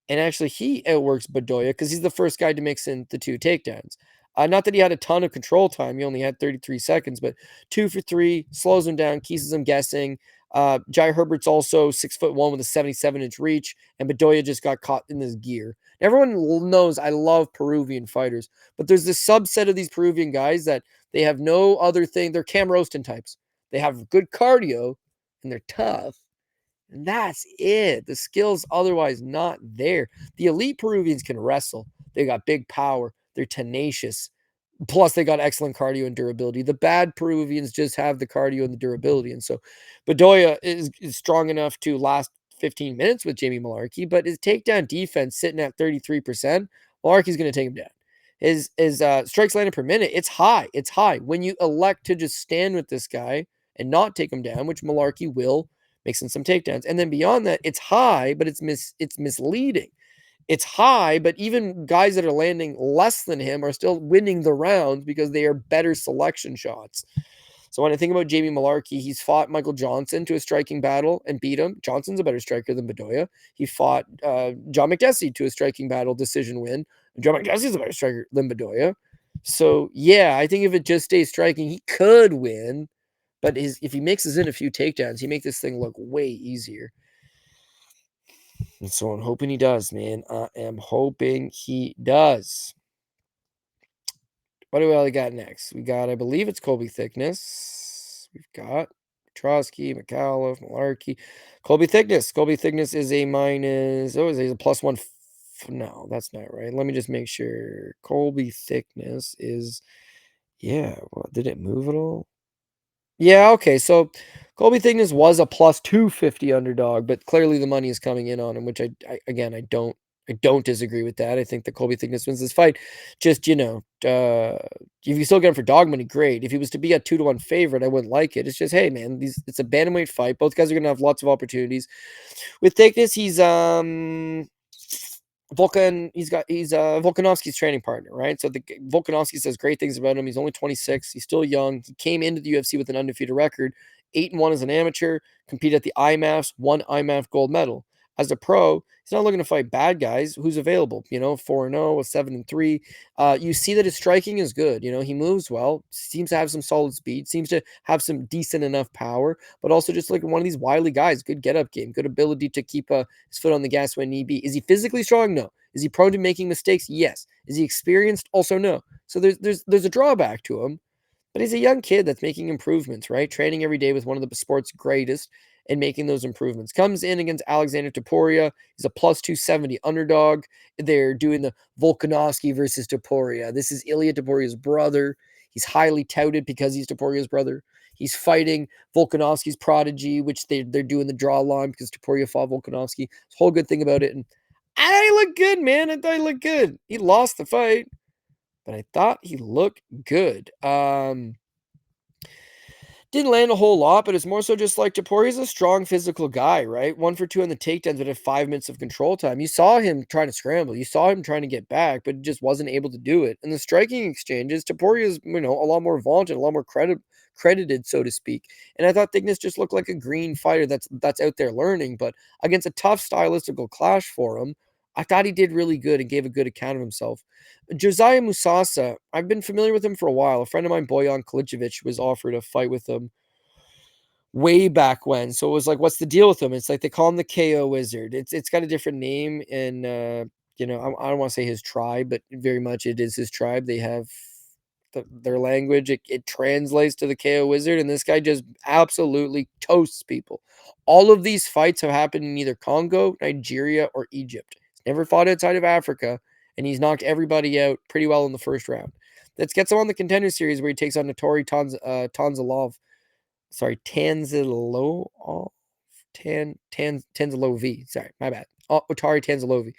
And actually, he outworks Bedoya because he's the first guy to mix in the 2 takedowns. Not that he had a ton of control time. He only had 33 seconds, but 2 for 3, slows him down, keeps him guessing. Jai Herbert's also 6'1" with a 77-inch reach, and Bedoya just got caught in this gear. Everyone knows I love Peruvian fighters, but there's this subset of these Peruvian guys that they have no other thing. They're Cam Roston types. They have good cardio, and they're tough. And that's it. The skill's otherwise not there. The elite Peruvians can wrestle. They got big power. They're tenacious. Plus, they got excellent cardio and durability. The bad Peruvians just have the cardio and the durability. And so Bedoya is strong enough to last 15 minutes with Jamie Malarkey, but his takedown defense sitting at 33%, Malarkey's going to take him down. His strikes landed per minute, it's high. It's high. When you elect to just stand with this guy and not take him down, which Malarkey will, mixing some takedowns. And then beyond that, it's high, but it's misleading. It's high, but even guys that are landing less than him are still winning the rounds because they are better selection shots. So when I think about Jamie Malarkey, he's fought Michael Johnson to a striking battle and beat him. Johnson's a better striker than Bedoya. He fought John McDessie to a striking battle, decision win. John McDessie's a better striker than Bedoya. So yeah, I think if it just stays striking, he could win. But if he mixes in a few takedowns, he make this thing look way easier. And so I'm hoping he does, man. I am hoping he does. What do we all got next? We got, I believe it's Colby Thickness. We've got Trotsky, McAuliffe, Malarkey. Colby Thickness. Colby Thickness is a minus. Oh, he's a +1. No, that's not right. Let me just make sure. Colby Thickness is, yeah. Well, did it move at all? Yeah, okay. So Colby Thickness was a +250 underdog, but clearly the money is coming in on him, which I don't disagree with that. I think that Colby Thickness wins this fight. Just, if you still get him for dog money, great. If he was to be a 2-1 favorite, I wouldn't like it. It's just, hey man, it's a bantamweight fight. Both guys are gonna have lots of opportunities. With Thickness, he's Volkanovski's training partner, right? So Volkanovski says great things about him. He's only 26. He's still young. He came into the UFC with an undefeated record, 8-1 as an amateur, competed at the IMAFs, won IMAF gold medal. As a pro, he's not looking to fight bad guys. Who's available? 4-0, a 7-3. You see that his striking is good. He moves well, seems to have some solid speed, seems to have some decent enough power, but also just like one of these wily guys. Good get-up game, good ability to keep his foot on the gas when need be. Is he physically strong? No. Is he prone to making mistakes? Yes. Is he experienced? Also no. So there's a drawback to him, but he's a young kid that's making improvements, right? Training every day with one of the sport's greatest and making those improvements. Comes in against Alexander Topuria. He's a +270 underdog. They're doing the Volkanovski versus Topuria. This is Ilya Topuria's brother. He's highly touted because he's Topuria's brother. He's fighting Volkanovski's prodigy, which they're doing the draw line because Topuria fought Volkanovski. It's a whole good thing about it. And I thought he looked good, man. I thought he looked good. He lost the fight, but I thought he looked good. Didn't land a whole lot, but it's more so just like Toporia's a strong physical guy, right? 1 for 2 on the takedowns, but had 5 minutes of control time. You saw him trying to scramble. You saw him trying to get back, but just wasn't able to do it. And the striking exchanges, Toporia's, a lot more vaunted, a lot more credited, so to speak. And I thought Thickness just looked like a green fighter that's out there learning, but against a tough stylistical clash for him, I thought he did really good and gave a good account of himself. Josiah Musasa, I've been familiar with him for a while. A friend of mine, Boyan Kalicevic, was offered a fight with him way back when. So it was like, what's the deal with him? It's like they call him the KO Wizard. It's got a different name in I don't want to say his tribe, but very much it is his tribe. They have their language. It translates to the KO Wizard, and this guy just absolutely toasts people. All of these fights have happened in either Congo, Nigeria, or Egypt. He's never fought outside of Africa, and he's knocked everybody out pretty well in the first round. That gets him on the Contender Series where he takes on Notori Tanzalov. Sorry, Tanzalovi. Sorry, my bad. Otari Tanzalovi.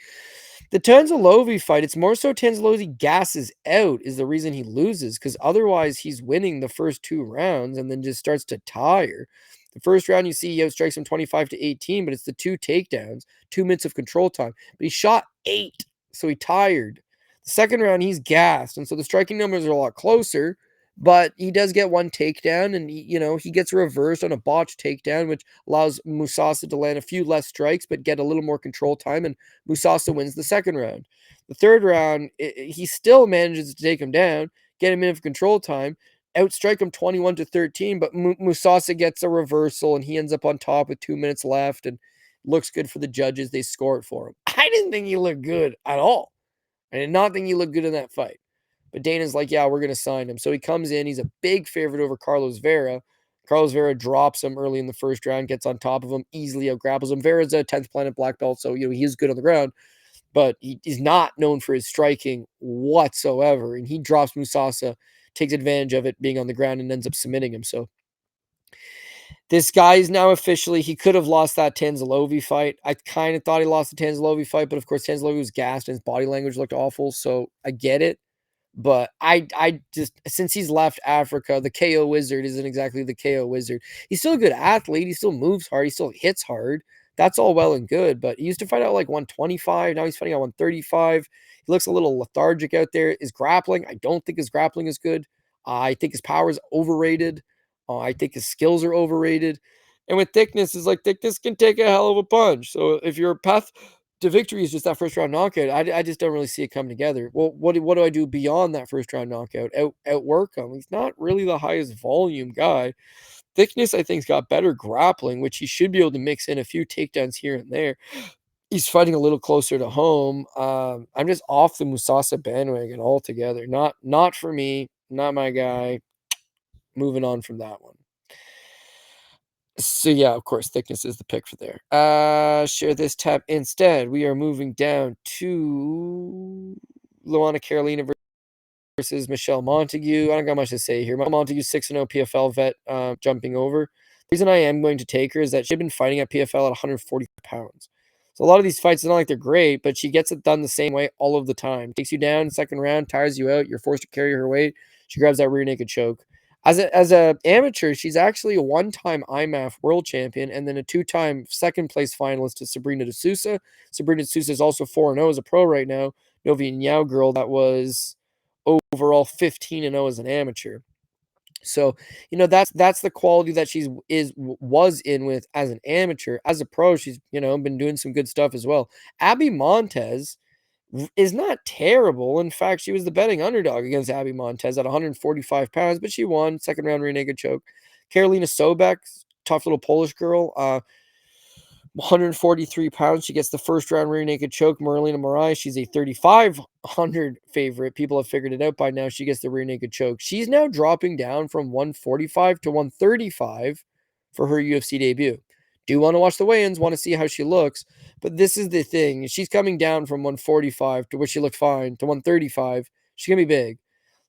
The Tanzalovi fight, it's more so Tanzalovi gasses out is the reason he loses, because otherwise he's winning the first 2 rounds and then just starts to tire. The first round you see he outstrikes him 25-18, but it's the 2 takedowns, 2 minutes of control time. But he shot 8, so he tired. The second round he's gassed, and so the striking numbers are a lot closer. But he does get 1 takedown, and he gets reversed on a botched takedown, which allows Musasa to land a few less strikes, but get a little more control time, and Musasa wins the second round. The third round, he still manages to take him down, get a minute of control time, outstrike him 21-13, but Musasa gets a reversal, and he ends up on top with 2 minutes left, and looks good for the judges. They score it for him. I didn't think he looked good at all. I did not think he looked good in that fight. But Dana's like, yeah, we're going to sign him. So he comes in. He's a big favorite over Carlos Vera. Carlos Vera drops him early in the first round, gets on top of him, easily outgrapples him. Vera's a 10th planet black belt, so he is good on the ground. But he's not known for his striking whatsoever. And he drops Musasa, takes advantage of it being on the ground, and ends up submitting him. So this guy is now officially, he could have lost that Tanzalovi fight. I kind of thought he lost the Tanzalovi fight, but of course Tanzalovi was gassed and his body language looked awful. So I get it. But I just, since he's left Africa, the KO Wizard isn't exactly the KO Wizard. He's still a good athlete. He still moves hard. He still hits hard. That's all well and good. But he used to fight out like 125. Now he's fighting out 135. He looks a little lethargic out there. His grappling, I don't think his grappling is good. I think his power is overrated. I think his skills are overrated. And with Thickness, is like Thickness can take a hell of a punch. So if your path to victory is just that first round knockout, I just don't really see it come together. Well, what do I do beyond that first round knockout? Outwork him. He's not really the highest volume guy. Thickness, I think, has got better grappling, which he should be able to mix in a few takedowns here and there. He's fighting a little closer to home. I'm just off the Musasa bandwagon altogether. Not for me. Not my guy. Moving on from that one. So yeah, of course, Thickness is the pick for there. Share this tab instead. We are moving down to Luana Carolina versus Michelle Montague. I don't got much to say here. Montague 6-0 PFL vet, jumping over. The reason I am going to take her is that she's been fighting at PFL at 140 pounds. So a lot of these fights, it's not like they're great, but she gets it done the same way all of the time. Takes you down second round, tires you out. You're forced to carry her weight. She grabs that rear naked choke. As a amateur, she's actually a 1-time IMAF world champion and then a 2-time second place finalist to Sabrina De Sousa. Sabrina De Sousa is also 4-0 as a pro right now. Novi Nyao girl that was overall 15-0 as an amateur. So, that's the quality that was in with as an amateur. As a pro, she's, been doing some good stuff as well. Abby Montez is not terrible. In fact, she was the betting underdog against Abby Montez at 145 pounds, but she won second round rear naked choke. Karolina Sobek, tough little Polish girl, 143 pounds. She gets the first round rear naked choke. Marlena Moraes, she's a 3,500 favorite. People have figured it out by now. She gets the rear naked choke. She's now dropping down from 145 to 135 for her UFC debut. Do want to watch the weigh-ins, want to see how she looks. But this is the thing. She's coming down from 145 to where she looked fine to 135. She's going to be big.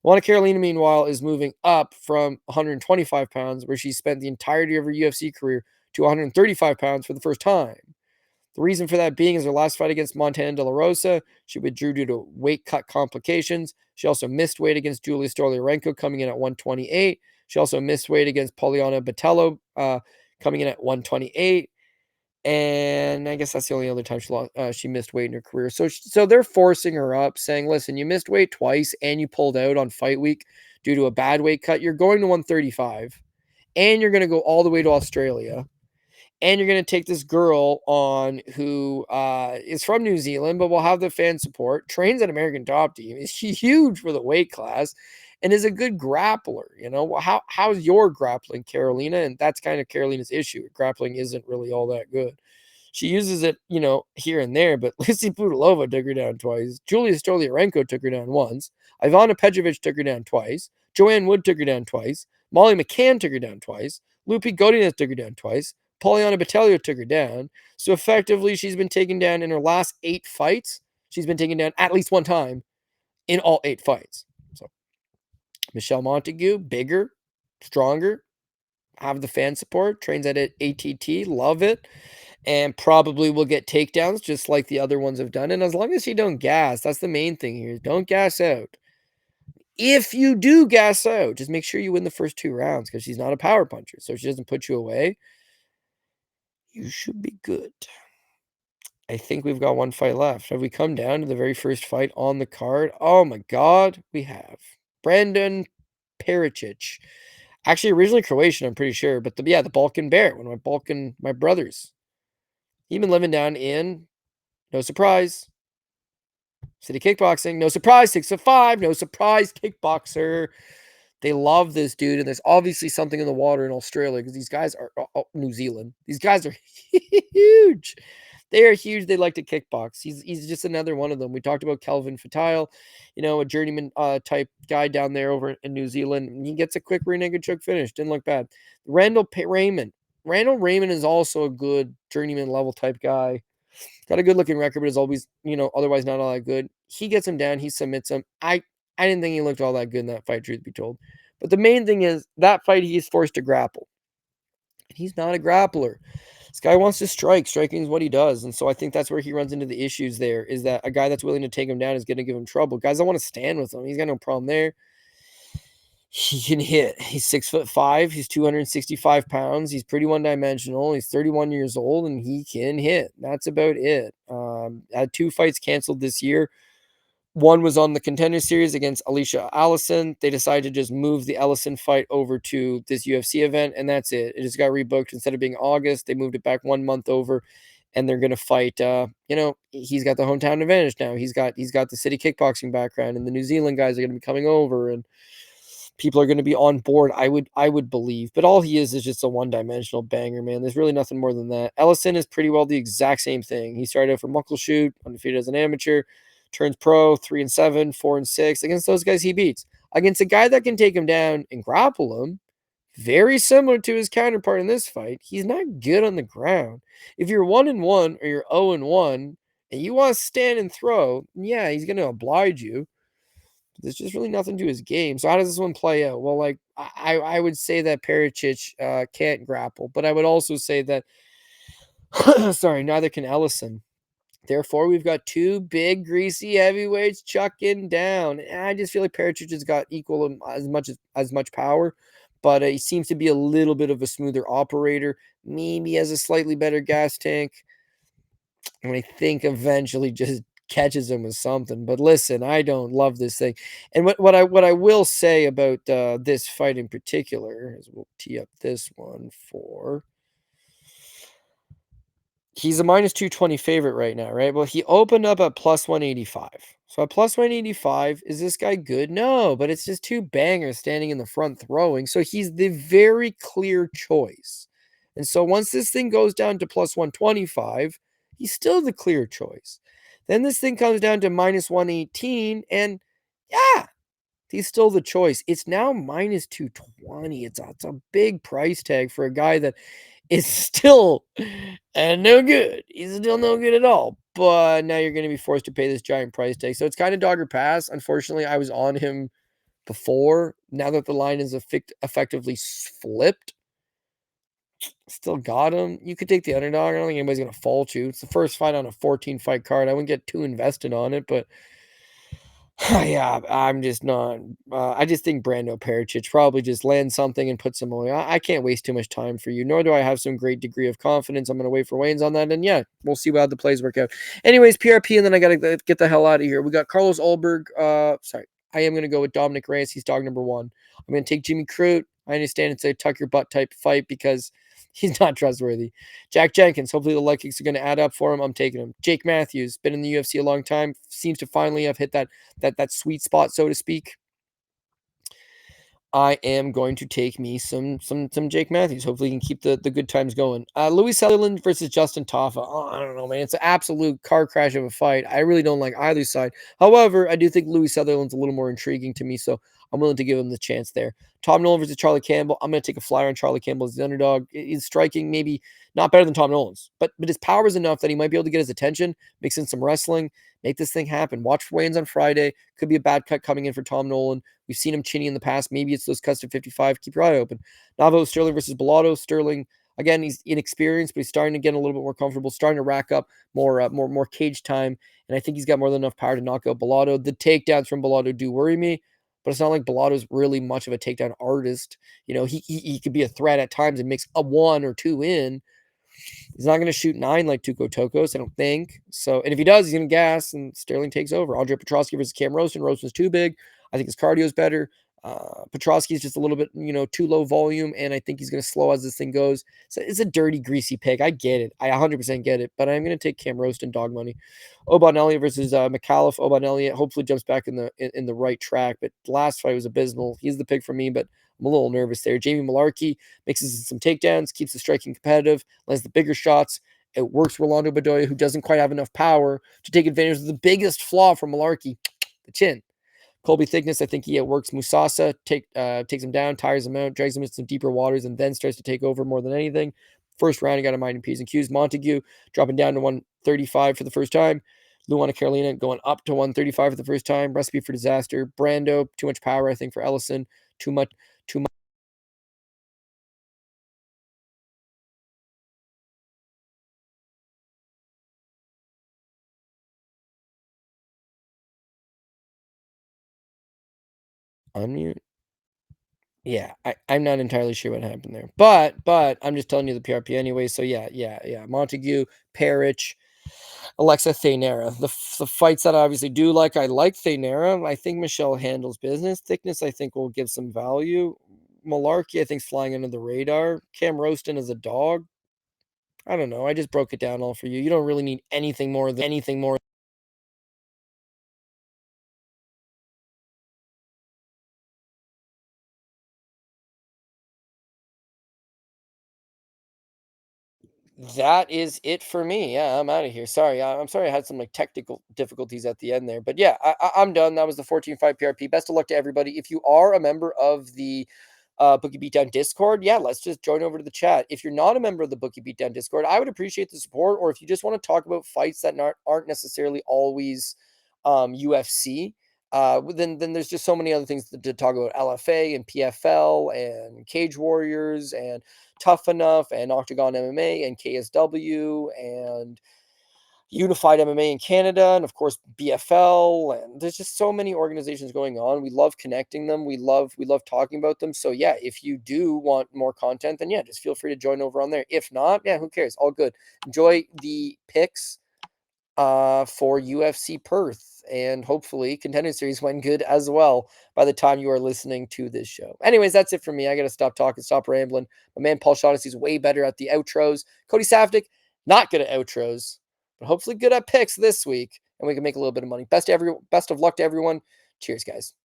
Juana Carolina, meanwhile, is moving up from 125 pounds, where she spent the entirety of her UFC career, to 135 pounds for the first time. The reason for that being is her last fight against Montana De La Rosa, she withdrew due to weight cut complications. She also missed weight against Julia Stoliarenko, coming in at 128. She also missed weight against Poliana Botello, coming in at 128. And I guess that's the only other time she missed weight in her career. So they're forcing her up, saying, "Listen, you missed weight twice, and you pulled out on fight week due to a bad weight cut. You're going to 135, and you're going to go all the way to Australia, and you're going to take this girl on who is from New Zealand, but will have the fan support, trains at American Top Team, is huge for the weight class, and is a good grappler. You know, how's your grappling, Carolina?" And that's kind of Carolina's issue. Grappling isn't really all that good. She uses it, here and there, but Lizzie Pudilova took her down twice. Julia Stoliarenko took her down once. Ivana Pejovic took her down twice. Joanne Wood took her down twice. Molly McCann took her down twice. Lupi Godinez took her down twice. Poliana Botelho took her down. So effectively, she's been taken down in her last 8 fights. She's been taken down at least one time in all 8 fights. So Michelle Montague, bigger, stronger, have the fan support, trains at ATT, love it, and probably will get takedowns just like the other ones have done. And as long as you don't gas, that's the main thing here. Don't gas out. If you do gas out, just make sure you win the first 2 rounds, because she's not a power puncher. So if she doesn't put you away, you should be good. I think we've got one fight left. Have we come down to the very first fight on the card? Oh my God, we have. Brandon Pericic. Actually, originally Croatian, I'm pretty sure. But the Balkan Bear, one of my brothers. He been living down in, no surprise, City Kickboxing. No surprise, 6'5". No surprise, kickboxer. They love this dude, and there's obviously something in the water in Australia, because these guys are New Zealand. These guys are huge. They are huge. They like to kickbox. He's just another one of them. We talked about Kelvin Fatile, a journeyman type guy down there over in New Zealand. He gets a quick rear naked choke finish. Didn't look bad. Raymond. Randall Raymond is also a good journeyman level type guy. Got a good looking record, but is always, otherwise not all that good. He gets him down. He submits him. I didn't think he looked all that good in that fight, truth be told. But the main thing is that fight he's forced to grapple. And he's not a grappler. This guy wants to strike. Striking is what he does. And so I think that's where he runs into the issues there, is that a guy that's willing to take him down is going to give him trouble. Guys don't want to stand with him. He's got no problem there. He can hit. He's 6'5". He's 265 pounds. He's pretty one-dimensional. He's 31 years old, and he can hit. That's about it. Had 2 fights canceled this year. One was on the Contender Series against Alicia Allison. They decided to just move the Ellison fight over to this UFC event, and that's it. It just got rebooked. Instead of being August, they moved it back 1 month over, and they're going to fight. He's got the hometown advantage now. He's got the city kickboxing background, and the New Zealand guys are going to be coming over, and people are going to be on board. I would believe, but all he is just a one-dimensional banger, man. There's really nothing more than that. Ellison is pretty well the exact same thing. He started out from Muckleshoot, undefeated as an amateur, turns pro, 3-7, 4-6. Against those guys, he beats. Against a guy that can take him down and grapple him, very similar to his counterpart in this fight, he's not good on the ground. If you're 1-1 or you're 0-1 and you want to stand and throw, yeah, he's going to oblige you. There's just really nothing to his game. So how does this one play out? Well, like I would say that Pericic can't grapple, but I would also say that neither can Ellison. Therefore, we've got 2 big, greasy heavyweights chucking down. And I just feel like Pericic has got equal as much power, but he seems to be a little bit of a smoother operator. Maybe has a slightly better gas tank, and I think eventually just catches him with something. But listen, I don't love this thing. And what I will say about this fight in particular is, we'll tee up this one for. He's a minus 220 favorite right now, right? Well, he opened up at plus 185. So at plus 185, is this guy good? No, but it's just 2 bangers standing in the front throwing. So he's the very clear choice. And so once this thing goes down to plus 125, he's still the clear choice. Then this thing comes down to minus 118, and yeah, he's still the choice. It's now minus 220. It's a big price tag for a guy that is still no good. He's still no good at all. But now you're going to be forced to pay this giant price tag. So it's kind of dog or pass. Unfortunately, I was on him before. Now that the line is effectively flipped, still got him. You could take the underdog. I don't think anybody's gonna fault you. It's the first fight on a 14 fight card. I wouldn't get too invested on it, but yeah, I'm just not. I just think Brando Pericic probably just lands something and puts some away. I can't waste too much time for you, nor do I have some great degree of confidence. I'm going to wait for Wayne's on that, and yeah, we'll see how the plays work out. Anyways, PRP, and then I got to get the hell out of here. We got Carlos Ulberg. Sorry, I am going to go with Dominic Reyes. He's dog number one. I'm going to take Jimmy Crute. I understand it's a tuck your butt type fight because he's not trustworthy. Jack Jenkins, hopefully the leg kicks are going to add up for him. I'm taking him. Jake Matthews, been in the UFC a long time, seems to finally have hit that sweet spot, so to speak. I am going to take me some Jake Matthews. Hopefully, he can keep the good times going. Louis Sutherland versus Justin Taffa. Oh, I don't know, man. It's an absolute car crash of a fight. I really don't like either side. However, I do think Louis Sutherland's a little more intriguing to me, so I'm willing to give him the chance there. Tom Nolan versus Charlie Campbell. I'm going to take a flyer on Charlie Campbell as the underdog. He's striking maybe not better than Tom Nolan's, but his power is enough that he might be able to get his attention, mix in some wrestling, make this thing happen. Watch for Wayne's on Friday. Could be a bad cut coming in for Tom Nolan. We've seen him chinny in the past. Maybe it's those cuts to 55. Keep your eye open. Navo Sterling versus Bellato. Sterling, again, he's inexperienced, but he's starting to get a little bit more comfortable, starting to rack up more cage time. And I think he's got more than enough power to knock out Bellato. The takedowns from Bellato do worry me, but it's not like Bellato's really much of a takedown artist. You know, he could be a threat at times and makes a one or two in. He's not going to shoot nine like Tuco Tokos, I don't think. So, and if he does, he's going to gas, and Sterling takes over. Andre Petrosky versus Cam Roaston. Roaston's too big. I think his cardio is better. Petrosky is just a little bit, too low volume, and I think he's going to slow as this thing goes. So it's a dirty, greasy pick. I get it. I 100% get it, but I'm going to take Cam Roaston dog money. Oban Elliott versus McAuliffe. Oban Elliott hopefully jumps back in the right track, but the last fight was abysmal. He's the pick for me, but I'm a little nervous there. Jamie Malarkey mixes in some takedowns, keeps the striking competitive, lands the bigger shots. It works for Rolando Bedoya, who doesn't quite have enough power to take advantage of the biggest flaw from Malarkey, the chin. Colby Thickness, I think he outworks Musasa, takes him down, tires him out, drags him into some deeper waters, and then starts to take over more than anything. First round, he got a mind in P's and Q's. Montague dropping down to 135 for the first time. Luana Carolina going up to 135 for the first time. Recipe for disaster. Brando, too much power, I think, for Ellison. Too much. Unmute. Yeah, I'm not entirely sure what happened there, but I'm just telling you the PRP anyway. So yeah. Montague, Parrish, Alexa Thainera. The fights that I obviously do like. I like Thainera. I think Michelle handles business. Thickness, I think, will give some value. Malarkey, I think, is flying under the radar. Cam Roaston is a dog. I don't know. I just broke it down all for you. You don't really need anything more than anything more. That is it for me. Yeah, I'm out of here. Sorry, I'm sorry I had some like technical difficulties at the end there, but yeah, I'm done. That was the 14-5 PRP. Best of luck to everybody. If you are a member of the Bookie Beatdown Discord, yeah, let's just join over to the chat. If you're not a member of the Bookie Beatdown Discord, I would appreciate the support. Or if you just want to talk about fights that aren't necessarily always UFC. Then there's just so many other things to talk about: LFA and PFL and Cage Warriors and Tough Enough and Octagon MMA and KSW and Unified MMA in Canada and of course BFL, and there's just so many organizations going on. We love connecting them. We love talking about them. So yeah, if you do want more content, then yeah, just feel free to join over on there. If not, yeah, who cares? All good. Enjoy the picks for UFC Perth, and hopefully Contender Series went good as well by the time you are listening to this show. Anyways, that's it for me. I got to stop talking, stop rambling. My man Paul Shaughnessy's way better at the outros. Cody Saftic, not good at outros, but hopefully good at picks this week, and we can make a little bit of money. Best of luck to everyone. Cheers, guys.